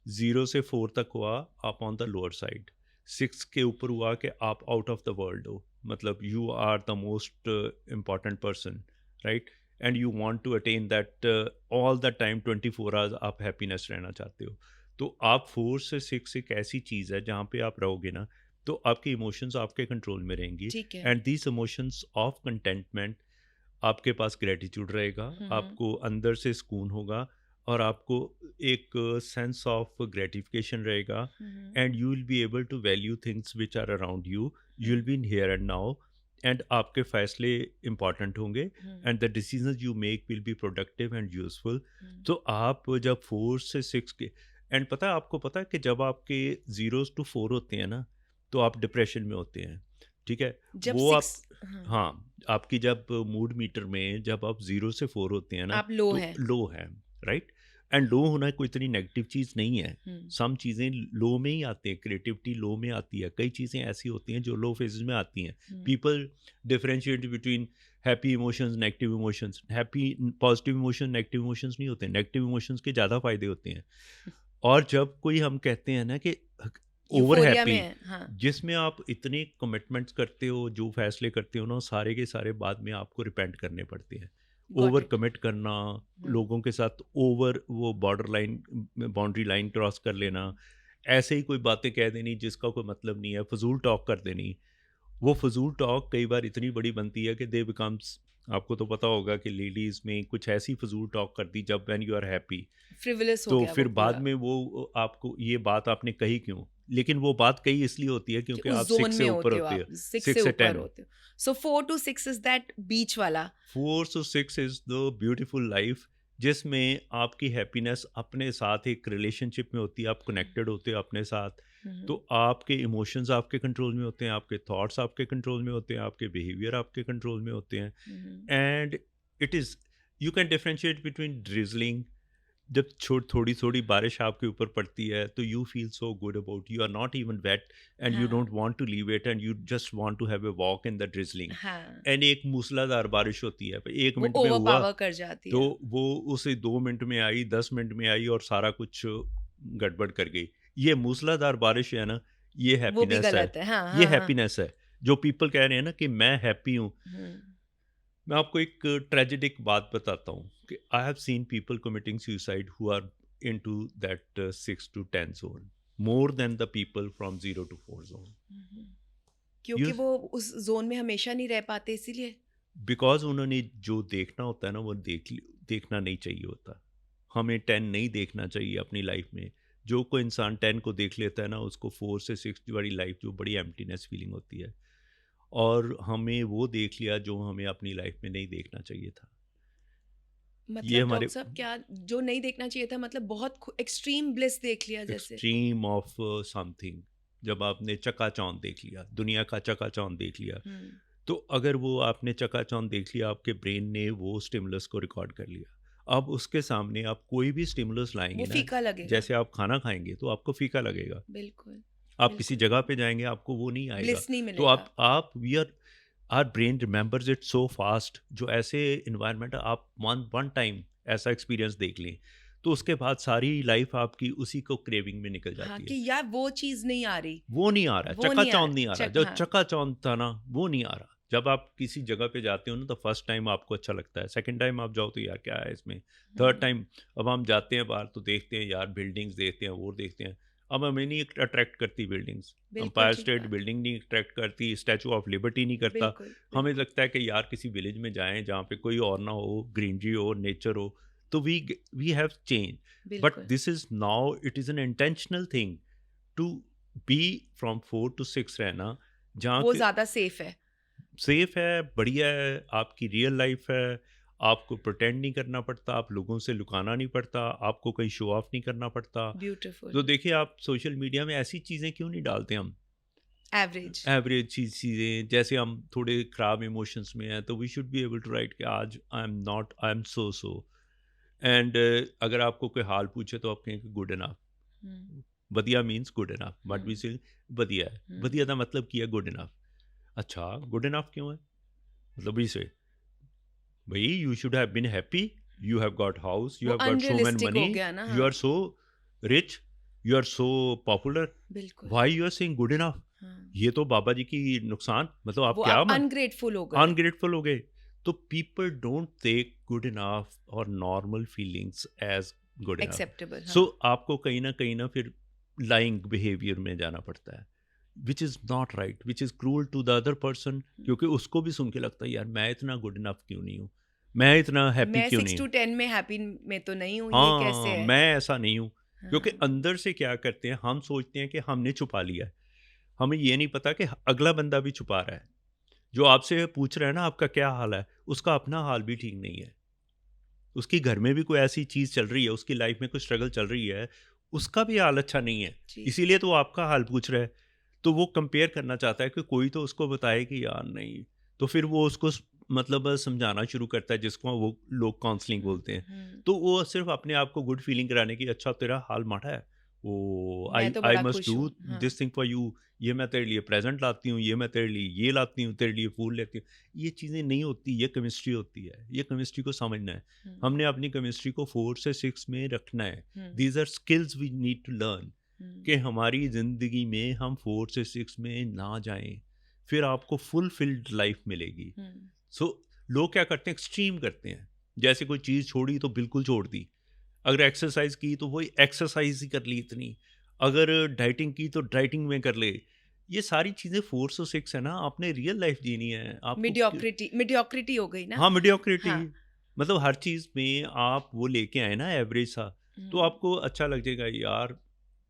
S1: 0 से 4 तक हुआ आप ऑन द लोअर साइड, 6 के ऊपर हुआ कि आप आउट ऑफ द वर्ल्ड हो, मतलब you are the most important person, right, and you want to attain that all the time 24 hours आप हैप्पीनेस रहना चाहते हो। तो आप 4 से 6 एक ऐसी चीज़ है जहाँ पे आप रहोगे ना, तो आपके इमोशंस आपके कंट्रोल में रहेंगी,
S3: ठीक है।
S1: And these emotions of contentment, आपके पास ग्रेटिट्यूड रहेगा, आपको अंदर से सुकून होगा, और आपको एक सेंस ऑफ ग्रेटिफिकेशन रहेगा, and you will be able to value things which are around you, you will be in here and now, and आपके फैसले इंपॉर्टेंट होंगे, and the decisions you make will be productive and useful. तो आप जब 4 से 6 के, एंड पता है आपको, पता है कि जब आपके 0 to 4 होते हैं ना, तो आप डिप्रेशन में होते हैं, ठीक है,
S3: जब
S1: वो आप,
S3: 6,
S1: हाँ, आपकी जब मूड मीटर में जब आप 0 से 4 होते हैं ना,
S3: आप लो
S1: तो
S3: हैं।
S1: लो है, राइट, एंड लो होना कोई इतनी नेगेटिव चीज़ नहीं है, सम चीज़ें लो में ही आती हैं, क्रिएटिविटी लो में आती है, कई चीज़ें ऐसी होती हैं जो लो फेजेस में आती हैं। People differentiate between happy emotions, negative emotions. Happy positive emotion, negative emotions नहीं होते, नेगेटिव इमोशंस के ज़्यादा फायदे होते हैं। और जब कोई हम कहते हैं ना कि ओवर
S3: यूफोरिया
S1: हैप्पी,
S3: में है, हाँ।
S1: जिसमें आप इतने कमिटमेंट्स करते हो, जो फैसले करते हो ना, सारे के सारे बाद में आपको रिपेंट करने पड़ते हैं। ओवर कमिट करना, लोगों के साथ ओवर वो बाउंड्री लाइन क्रॉस कर लेना, ऐसे ही कोई बातें कह देनी जिसका कोई मतलब नहीं है, फजूल टॉक कर देनी। वो फजूल टॉक कई बार इतनी बड़ी बनती है कि दे बिकम्स, आपको तो पता होगा कि लेडीज़ में कुछ ऐसी फजूल टॉक कर दी जब when you are happy,
S3: frivolous हो
S1: तो
S3: गया
S1: फिर
S3: वो
S1: बाद
S3: पूरा।
S1: में वो आपको ये बात आपने कही क्यों, लेकिन वो बात कही इसलिए होती है क्योंकि
S3: उस
S1: आप
S3: जोन
S1: 6 से
S3: में
S1: ऊपर
S3: होते हो,
S1: होते
S3: आप
S1: हो,
S3: 6
S1: 6
S3: से
S1: से
S3: ऊपर
S1: 10।
S3: होते हो। सो 4 to 6 इज दैट बीच वाला।
S1: 4 to 6 is the beautiful life, जिसमें आपकी हैप्पीनेस अपने साथ एक रिलेशनशिप में होती है, आप कनेक्टेड होते हो अपने साथ, तो आपके इमोशंस आपके कंट्रोल में होते हैं, आपके थॉट्स आपके कंट्रोल में होते हैं, आपके बिहेवियर आपके कंट्रोल में होते हैं, and it is, you can differentiate between drizzling, जब थोड़ी थोड़ी बारिश आपके ऊपर पड़ती है तो you feel so good about, you are not even wet and you don't want to leave it and you just want to have a walk in the drizzling,
S3: हाँ,
S1: एंड एक मूसलाधार बारिश होती है, 1
S3: वो
S1: मिनट में हुआ,
S3: ओवरपावर कर जाती
S1: तो
S3: है।
S1: वो उसे 2 मिनट में आई, 10 मिनट में आई, और सारा कुछ गड़बड़ कर गई। ये मूसलाधार बारिश है ना, ये
S3: वो भी
S1: हैप्पीनेस है,
S3: गलत है, हाँ,
S1: ये
S3: हाँ, हाँ।
S1: हैप्पीनेस है। जो पीपल कह रहे हैं ना कि मैं हैप्पी हूँ, मैं आपको एक ट्रेजिडिक बात बताता हूँ कि I have seen people committing suicide who are into that 6 to 10 zone more than the people from 0 to 4 zone,
S3: क्योंकि वो उस जोन में हमेशा नहीं रह पाते, इसीलिए।
S1: बिकॉज उन्होंने जो देखना होता है ना वो देखना नहीं चाहिए होता। हमें 10 नहीं देखना चाहिए अपनी लाइफ में। जो कोई इंसान 10 को देख लेता है ना, उसको 4 से 6 वाली लाइफ जो बड़ी एम्प्टीनेस फीलिंग होती है, और हमें वो देख लिया जो हमें अपनी लाइफ में नहीं देखना चाहिए था।
S3: मतलब डॉक्टर साहब, क्या जो नहीं देखना चाहिए था, मतलब बहुत एक्सट्रीम ब्लिस देख लिया जैसे?
S1: एक्सट्रीम ऑफ समथिंग, जब आपने चकाचौंध देख लिया, दुनिया का चकाचौंध देख लिया, तो अगर वो आपने चकाचौंध देख लिया, आपके ब्रेन ने वो स्टिमुलस को रिकॉर्ड कर लिया, अब उसके सामने आप कोई भी स्टिमुलस लाएंगे
S3: वो
S1: ना,
S3: फीका लगेगा।
S1: जैसे आप खाना खाएंगे तो आपको फीका लगेगा,
S3: बिल्कुल
S1: आप किसी जगह पे जाएंगे आपको वो नहीं आएगा।
S3: ब्लिस नहीं
S1: तो
S3: मिलेगा।
S1: आप we are our brain remembers it so fast, जो ऐसे इन्वायरमेंट आप वन टाइम ऐसा एक्सपीरियंस देख लें तो उसके बाद सारी लाइफ आपकी उसी को क्रेविंग में निकल
S3: हाँ
S1: जाती
S3: कि
S1: है।
S3: यार वो चीज नहीं आ रही,
S1: वो नहीं आ रहा,
S3: वो नहीं आ
S1: चकाचौंध नहीं आ रहा, जो
S3: हाँ
S1: चकाचौंध था ना वो नहीं आ रहा। जब आप किसी जगह पे जाते हो ना तो फर्स्ट टाइम आपको अच्छा लगता है, सेकंड टाइम आप जाओ तो यार क्या है इसमें, थर्ड टाइम अब हम जाते हैं बाहर तो देखते हैं यार बिल्डिंग्स देखते हैं वो देखते हैं। अब हमें नहीं अट्रैक्ट करती बिल्डिंग्स,
S3: बिल्कुल
S1: एम्पायर
S3: ठीक
S1: स्टेट
S3: बात।
S1: बिल्डिंग नहीं अट्रैक्ट करती, स्टैचू ऑफ लिबर्टी नहीं करता।
S3: बिल्कुल
S1: हमें
S3: बिल्कुल
S1: लगता है कि यार किसी विलेज में जाएं जहाँ पे कोई और ना हो, ग्रीनरी हो, नेचर हो, तो वी हैव चेंज। बट
S3: बिल्कुल
S1: this is now it is an intentional thing to be from 4 to 6 रहना, जहाँ
S3: वो
S1: के
S3: ज्यादा सेफ है।
S1: सेफ है, बढ़िया है, आपकी रियल लाइफ है, आपको प्रोटेंड नहीं करना पड़ता, आप लोगों से लुकाना नहीं पड़ता, आपको कहीं शो ऑफ नहीं करना पड़ता।
S3: ब्यूटीफुल।
S1: तो देखिए आप सोशल मीडिया में ऐसी चीज़ें क्यों नहीं डालते हम,
S3: एवरेज।
S1: एवरेज चीज़ें, जैसे हम थोड़े ख़राब इमोशंस में हैं तो we should be able to write कि आज आई एम सो एंड अगर आपको कोई हाल पूछे तो आप कहेंगे गुड इनफ। ਵਧੀਆ means good enough, but we say ਵਧੀਆ है, ਵਧੀਆ ਦਾ मतलब ਕੀ है गुड इनफ। अच्छा गुड इनफ क्यों है, मतलब इसे भाई you should have been happy, you have got house, you
S3: वो
S1: have got so much
S3: unrealistic
S1: money,
S3: हो गया ना।
S1: यू
S3: हाँ
S1: are so rich, you are so popular,
S3: बिल्कुल।
S1: Why you are saying good enough.
S3: हाँ
S1: ये तो बाबा जी की नुकसान, मतलब आप
S3: वो
S1: क्या
S3: आप अनग्रेटफुल हो गए।
S1: अनग्रेटफुल हो गए। तो people don't take good enough और normal feelings as good enough.
S3: Acceptable.
S1: So आपको कहीं ना फिर लाइंग बिहेवियर में जाना पड़ता है, which is not right, which is cruel to the other person, क्योंकि उसको भी सुन के लगता है यार मैं इतना गुड इनफ क्यों नहीं हूँ, मैं इतना हैप्पी
S3: मैं
S1: क्यों
S3: 6
S1: नहीं
S3: to
S1: हूँ,
S3: 10 में हैप्पी में तो नहीं हूँ, ये कैसे
S1: हाँ
S3: है।
S1: मैं ऐसा नहीं हूँ। क्योंकि
S3: हाँ,
S1: अंदर से क्या करते हैं हम सोचते हैं कि हमने छुपा लिया है, हमें ये नहीं पता कि अगला बंदा भी छुपा रहा है। जो आपसे पूछ रहा है ना आपका क्या हाल है, उसका अपना हाल भी ठीक नहीं है, उसकी घर में भी कोई ऐसी चीज़ चल रही है, उसकी लाइफ में कोई स्ट्रगल चल रही है, उसका भी हाल अच्छा नहीं है,
S3: जी
S1: इसीलिए तो वो आपका हाल पूछ रहा है। तो वो कंपेयर करना चाहता है कि कोई तो उसको बताए कि यार नहीं, तो फिर वो उसको मतलब समझाना शुरू करता है, जिसको वो लोग काउंसलिंग बोलते हैं। तो वो सिर्फ अपने आप को गुड फीलिंग कराने की, अच्छा तेरा हाल माड़ा है, ओ
S3: मैं
S1: आई
S3: तो
S1: आई
S3: बड़ा
S1: मस्ट
S3: खुश
S1: डू
S3: हूँ। हाँ
S1: दिस थिंग फॉर यू, ये मैं तेरे लिए प्रेजेंट लाती हूँ, ये मैं तेरे लिए ये लाती हूँ, तेरे लिए फूल लेती हूँ। ये चीज़ें नहीं होती, ये केमिस्ट्री होती है, ये केमिस्ट्री को समझना है। हमने अपनी केमिस्ट्री को 4 से 6 में रखना है। These are skills we need to learn, कि हमारी ज़िंदगी में हम 4 से 6 में ना जाएं, फिर आपको फुलफिल्ड लाइफ मिलेगी। सो लोग क्या करते हैं, एक्सट्रीम करते हैं, जैसे कोई चीज़ छोड़ी तो बिल्कुल छोड़ दी, अगर एक्सरसाइज की तो वही एक्सरसाइज ही कर ली इतनी, अगर डाइटिंग की तो डाइटिंग में कर ले। ये सारी चीज़ें 4 से 6 है ना, आपने रियल लाइफ जीनी है आपको
S3: मीडियोक्रिटी हो गई ना।
S1: हाँ मीडियोक्रिटी,
S3: हाँ
S1: मतलब हर चीज़ में आप वो लेके आए ना एवरेज सा, तो
S3: हम्म,
S1: आपको अच्छा लग जाएगा यार।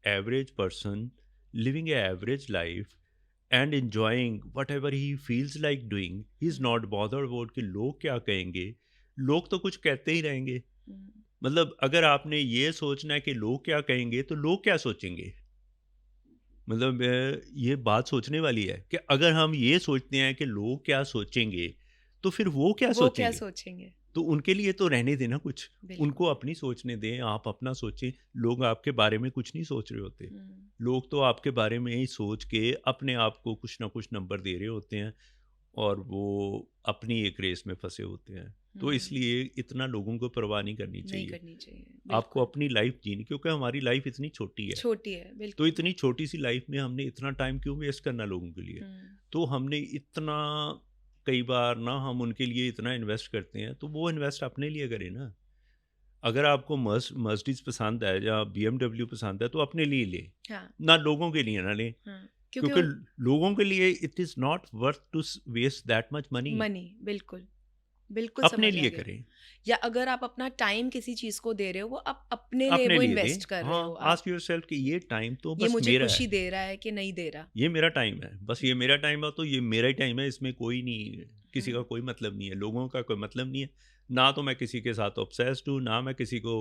S1: Average person living A average life and enjoying whatever he feels like doing, he is not bothered about कि लोग क्या कहेंगे, लोग तो कुछ कहते ही रहेंगे।
S3: हम्म,
S1: मतलब अगर आपने ये सोचना है कि लोग क्या कहेंगे तो लोग क्या सोचेंगे, मतलब ये बात सोचने वाली है कि अगर हम ये सोचते हैं कि लोग क्या सोचेंगे तो फिर वो क्या
S3: वो क्या
S1: सोचेंगे,
S3: सोचेंगे।
S1: तो उनके लिए तो रहने देना कुछ,
S3: बिल्कुल।
S1: उनको अपनी सोचने दें, आप अपना सोचें। लोग आपके बारे में कुछ नहीं सोच रहे होते, लोग तो आपके बारे में ही सोच के अपने आप को कुछ ना कुछ नंबर दे रहे होते हैं और वो अपनी एक रेस में फंसे होते हैं। तो इसलिए इतना लोगों को परवाह नहीं करनी
S3: नहीं
S1: चाहिए,
S3: करनी चाहिए।
S1: आपको
S3: बिल्कुल
S1: अपनी लाइफ जीनी, क्योंकि हमारी लाइफ इतनी छोटी है।
S3: छोटी है
S1: तो
S3: बिल्कुल।
S1: इतनी छोटी सी लाइफ में हमने इतना टाइम क्यों वेस्ट करना लोगों के लिए। तो हमने इतना, कई बार ना हम उनके लिए इतना इन्वेस्ट करते हैं, तो वो इन्वेस्ट अपने लिए करें ना। अगर आपको मर्सिडीज पसंद है या BMW पसंद है तो अपने लिए ले,
S3: हाँ
S1: ना लोगों के लिए ना ले,
S3: हाँ
S1: क्योंकि लोगों के लिए it is not worth to waste that much money.
S3: Money बिल्कुल बिल्कुल
S1: अपने
S3: समझ आ
S1: लिए
S3: गया।
S1: करें,
S3: या अगर आप अपना टाइम किसी चीज को दे रहे हो, वो आप अपने लिए
S1: अपने
S3: वो
S1: लिए
S3: इन्वेस्ट
S1: दें।
S3: कर रहे
S1: हाँ,
S3: हो आप।
S1: आस्क योरसेल्फ कि ये टाइम तो
S3: ये
S1: बस
S3: मुझे
S1: मेरा
S3: खुशी
S1: है,
S3: दे रहा है कि नहीं दे रहा।
S1: ये मेरा टाइम है, बस ये मेरा टाइम है, तो ये मेरा ही टाइम है, इसमें कोई नहीं, किसी का कोई मतलब नहीं है, लोगों का कोई मतलब नहीं है। ना तो मैं किसी के साथ ऑब्सेस्ड हूँ, ना मैं किसी को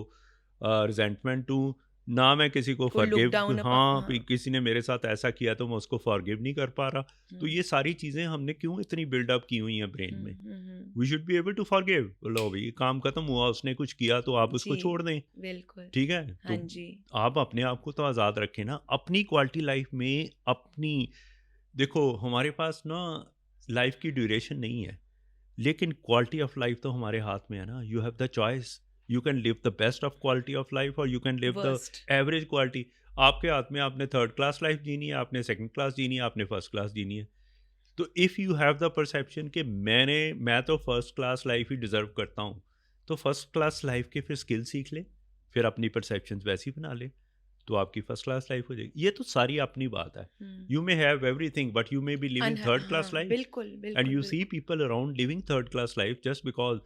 S1: रिजेंटमेंट हूँ, ना मैं किसी को
S3: को look
S1: फॉरगिव,
S3: down upon,
S1: हाँ
S3: हाँ।
S1: किसी ने मेरे साथ ऐसा किया तो मैं उसको फॉरगिव नहीं कर पा रहा। तो ये सारी चीज़ें हमने क्यों इतनी बिल्डअप की हुई हैं ब्रेन में। We should be able to forgive, लो भाई काम खत्म हुआ, उसने कुछ किया तो आप उसको
S3: जी,
S1: छोड़ दें,
S3: बिल्कुल।
S1: ठीक है।
S3: हाँ
S1: तो
S3: जी।
S1: आप अपने आप को तो आज़ाद रखें ना, अपनी क्वालिटी लाइफ में अपनी, देखो हमारे पास ना लाइफ की ड्यूरेशन नहीं है, लेकिन क्वालिटी ऑफ लाइफ तो हमारे हाथ में है ना। You have the choice, you can live the best of quality of life और you can live the
S3: worst.
S1: Average quality. आपके हाथ में, आपने थर्ड क्लास लाइफ जीनी है, आपने सेकंड क्लास जीनी है, आपने फर्स्ट क्लास जीनी है। तो if you have the perception कि मैं तो फर्स्ट क्लास लाइफ ही डिज़र्व करता हूँ, तो फर्स्ट क्लास लाइफ के फिर स्किल सीख ले, फिर अपनी परसेप्शन वैसी बना ले, तो आपकी फर्स्ट क्लास लाइफ हो जाएगी। ये तो सारी अपनी बात है। You may have everything but you may be living third class
S3: हाँ,
S1: लाइफ,
S3: बिल्कुल
S1: एंड
S3: बिल्कुल
S1: यू सी
S3: बिल्कुल।
S1: People around living third class life just because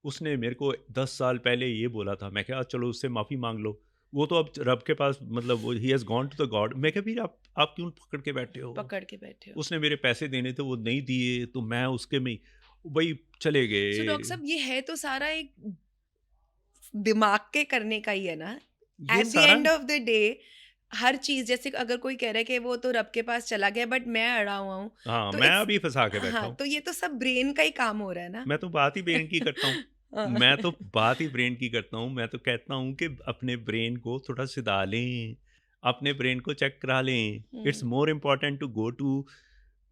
S1: उसने मेरे को 10 साल पहले ये बोला था। मैं क्या, चलो उससे माफ़ी मांग लो, वो तो अब रब के पास, मतलब वो he has gone to the god. मैं क्या, फिर आप क्यों पकड़ के बैठे हो?
S3: पकड़ के बैठे हो।
S1: उसने मेरे पैसे देने थे, वो नहीं दिए, तो मैं उसके में भाई चले गए।
S3: सो डॉक्टर साहब, ये है तो सारा एक दिमाग के करने का ही है ना।
S1: ये
S3: एट द
S1: सारा,
S3: एंड ऑफ द डे हर चीज, जैसे अगर कोई कह रहा है कि वो तो रब के पास चला गया बट मैं अड़ा हुआ हूँ,
S1: हाँ
S3: तो
S1: मैं अभी फंसा के बैठा
S3: हाँ,
S1: हूँ।
S3: तो ये तो सब ब्रेन का ही काम हो रहा है ना।
S1: मैं तो बात ही ब्रेन की करता हूँ।
S3: हाँ।
S1: मैं तो बात ही ब्रेन की करता हूँ। मैं तो कहता हूँ कि अपने ब्रेन को थोड़ा सिधा लें, अपने ब्रेन को चेक करा लें। It's more important to go to,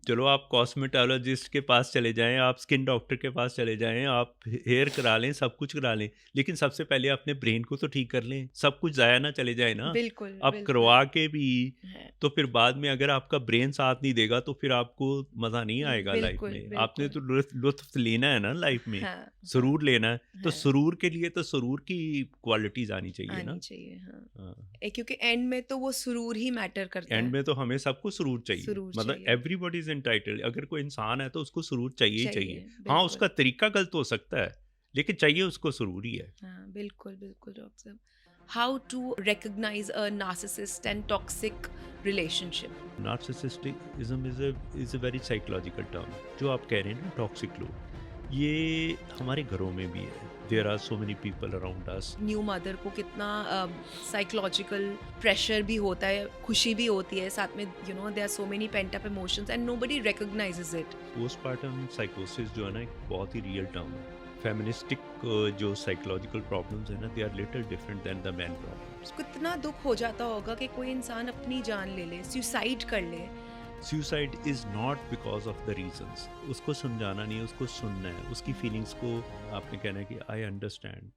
S1: चलो आप कॉस्मेटोलॉजिस्ट के पास चले जाएं, आप स्किन डॉक्टर के पास चले जाएं, आप हेयर करा लें, सब कुछ करा लें, लेकिन सबसे पहले अपने ब्रेन को तो ठीक कर लें। सब कुछ ज़ाया ना चले जाए ना।
S3: बिल्कुल
S1: आप
S3: बिल्कुल
S1: करवा के भी,
S3: है।
S1: तो फिर बाद में अगर आपका ब्रेन साथ नहीं देगा तो फिर आपको मज़ा नहीं आएगा लाइफ
S3: बिल्कुल
S1: में। आपने तो
S3: बिल्कुल।
S1: लुत्फ लेना है ना लाइफ में,
S3: हाँ
S1: सुरूर लेना है। तो
S3: हाँ,
S1: सुरूर के लिए तो सुरूर की क्वालिटीज आनी चाहिए
S3: आनी
S1: ना।
S3: चाहिए। हाँ,
S1: हाँ।
S3: क्योंकि एंड में तो वो सुरूर ही मैटर करता
S1: एंड
S3: है।
S1: में तो हमें सबको सुरूर चाहिए,
S3: सुरूर
S1: मतलब
S3: चाहिए।
S1: Everybody is entitled. अगर कोई इंसान है तो उसको सुरूर चाहिए ही चाहिए। हाँ
S3: बिल्कुल।
S1: उसका तरीका गलत हो सकता है, लेकिन चाहिए उसको सुरूर ही है।
S3: हाँ, बिल्कुल बिल्कुल डॉक्टर साहब। How to recognise a narcissist and toxic relationship?
S1: Narcissistism is a very psychological term. जो आप कह रहे हैं ना टॉक्सिक लोग, ये हमारे घरों में भी है। There are so many people around us.
S3: New mother को कितना साइकोलॉजिकल प्रेशर भी होता है, खुशी भी होती है साथ में, you know there are so many pent up emotions and nobody recognises it.
S1: Postpartum साइकोसिस जो है ना, एक बहुत ही रियल टर्म है। फेमिनिस्टिक जो साइकोलॉजिकल प्रॉब्लम्स है ना, they are little different than the man problems.
S3: कितना दुख हो जाता होगा कि कोई इंसान अपनी जान ले ले, सुसाइड कर ले।
S1: Suicide is not because of the reasons. उसको समझाना नहीं है, उसको सुनना है, उसकी फीलिंग्स को आपने कहना है कि आई अंडरस्टैंड,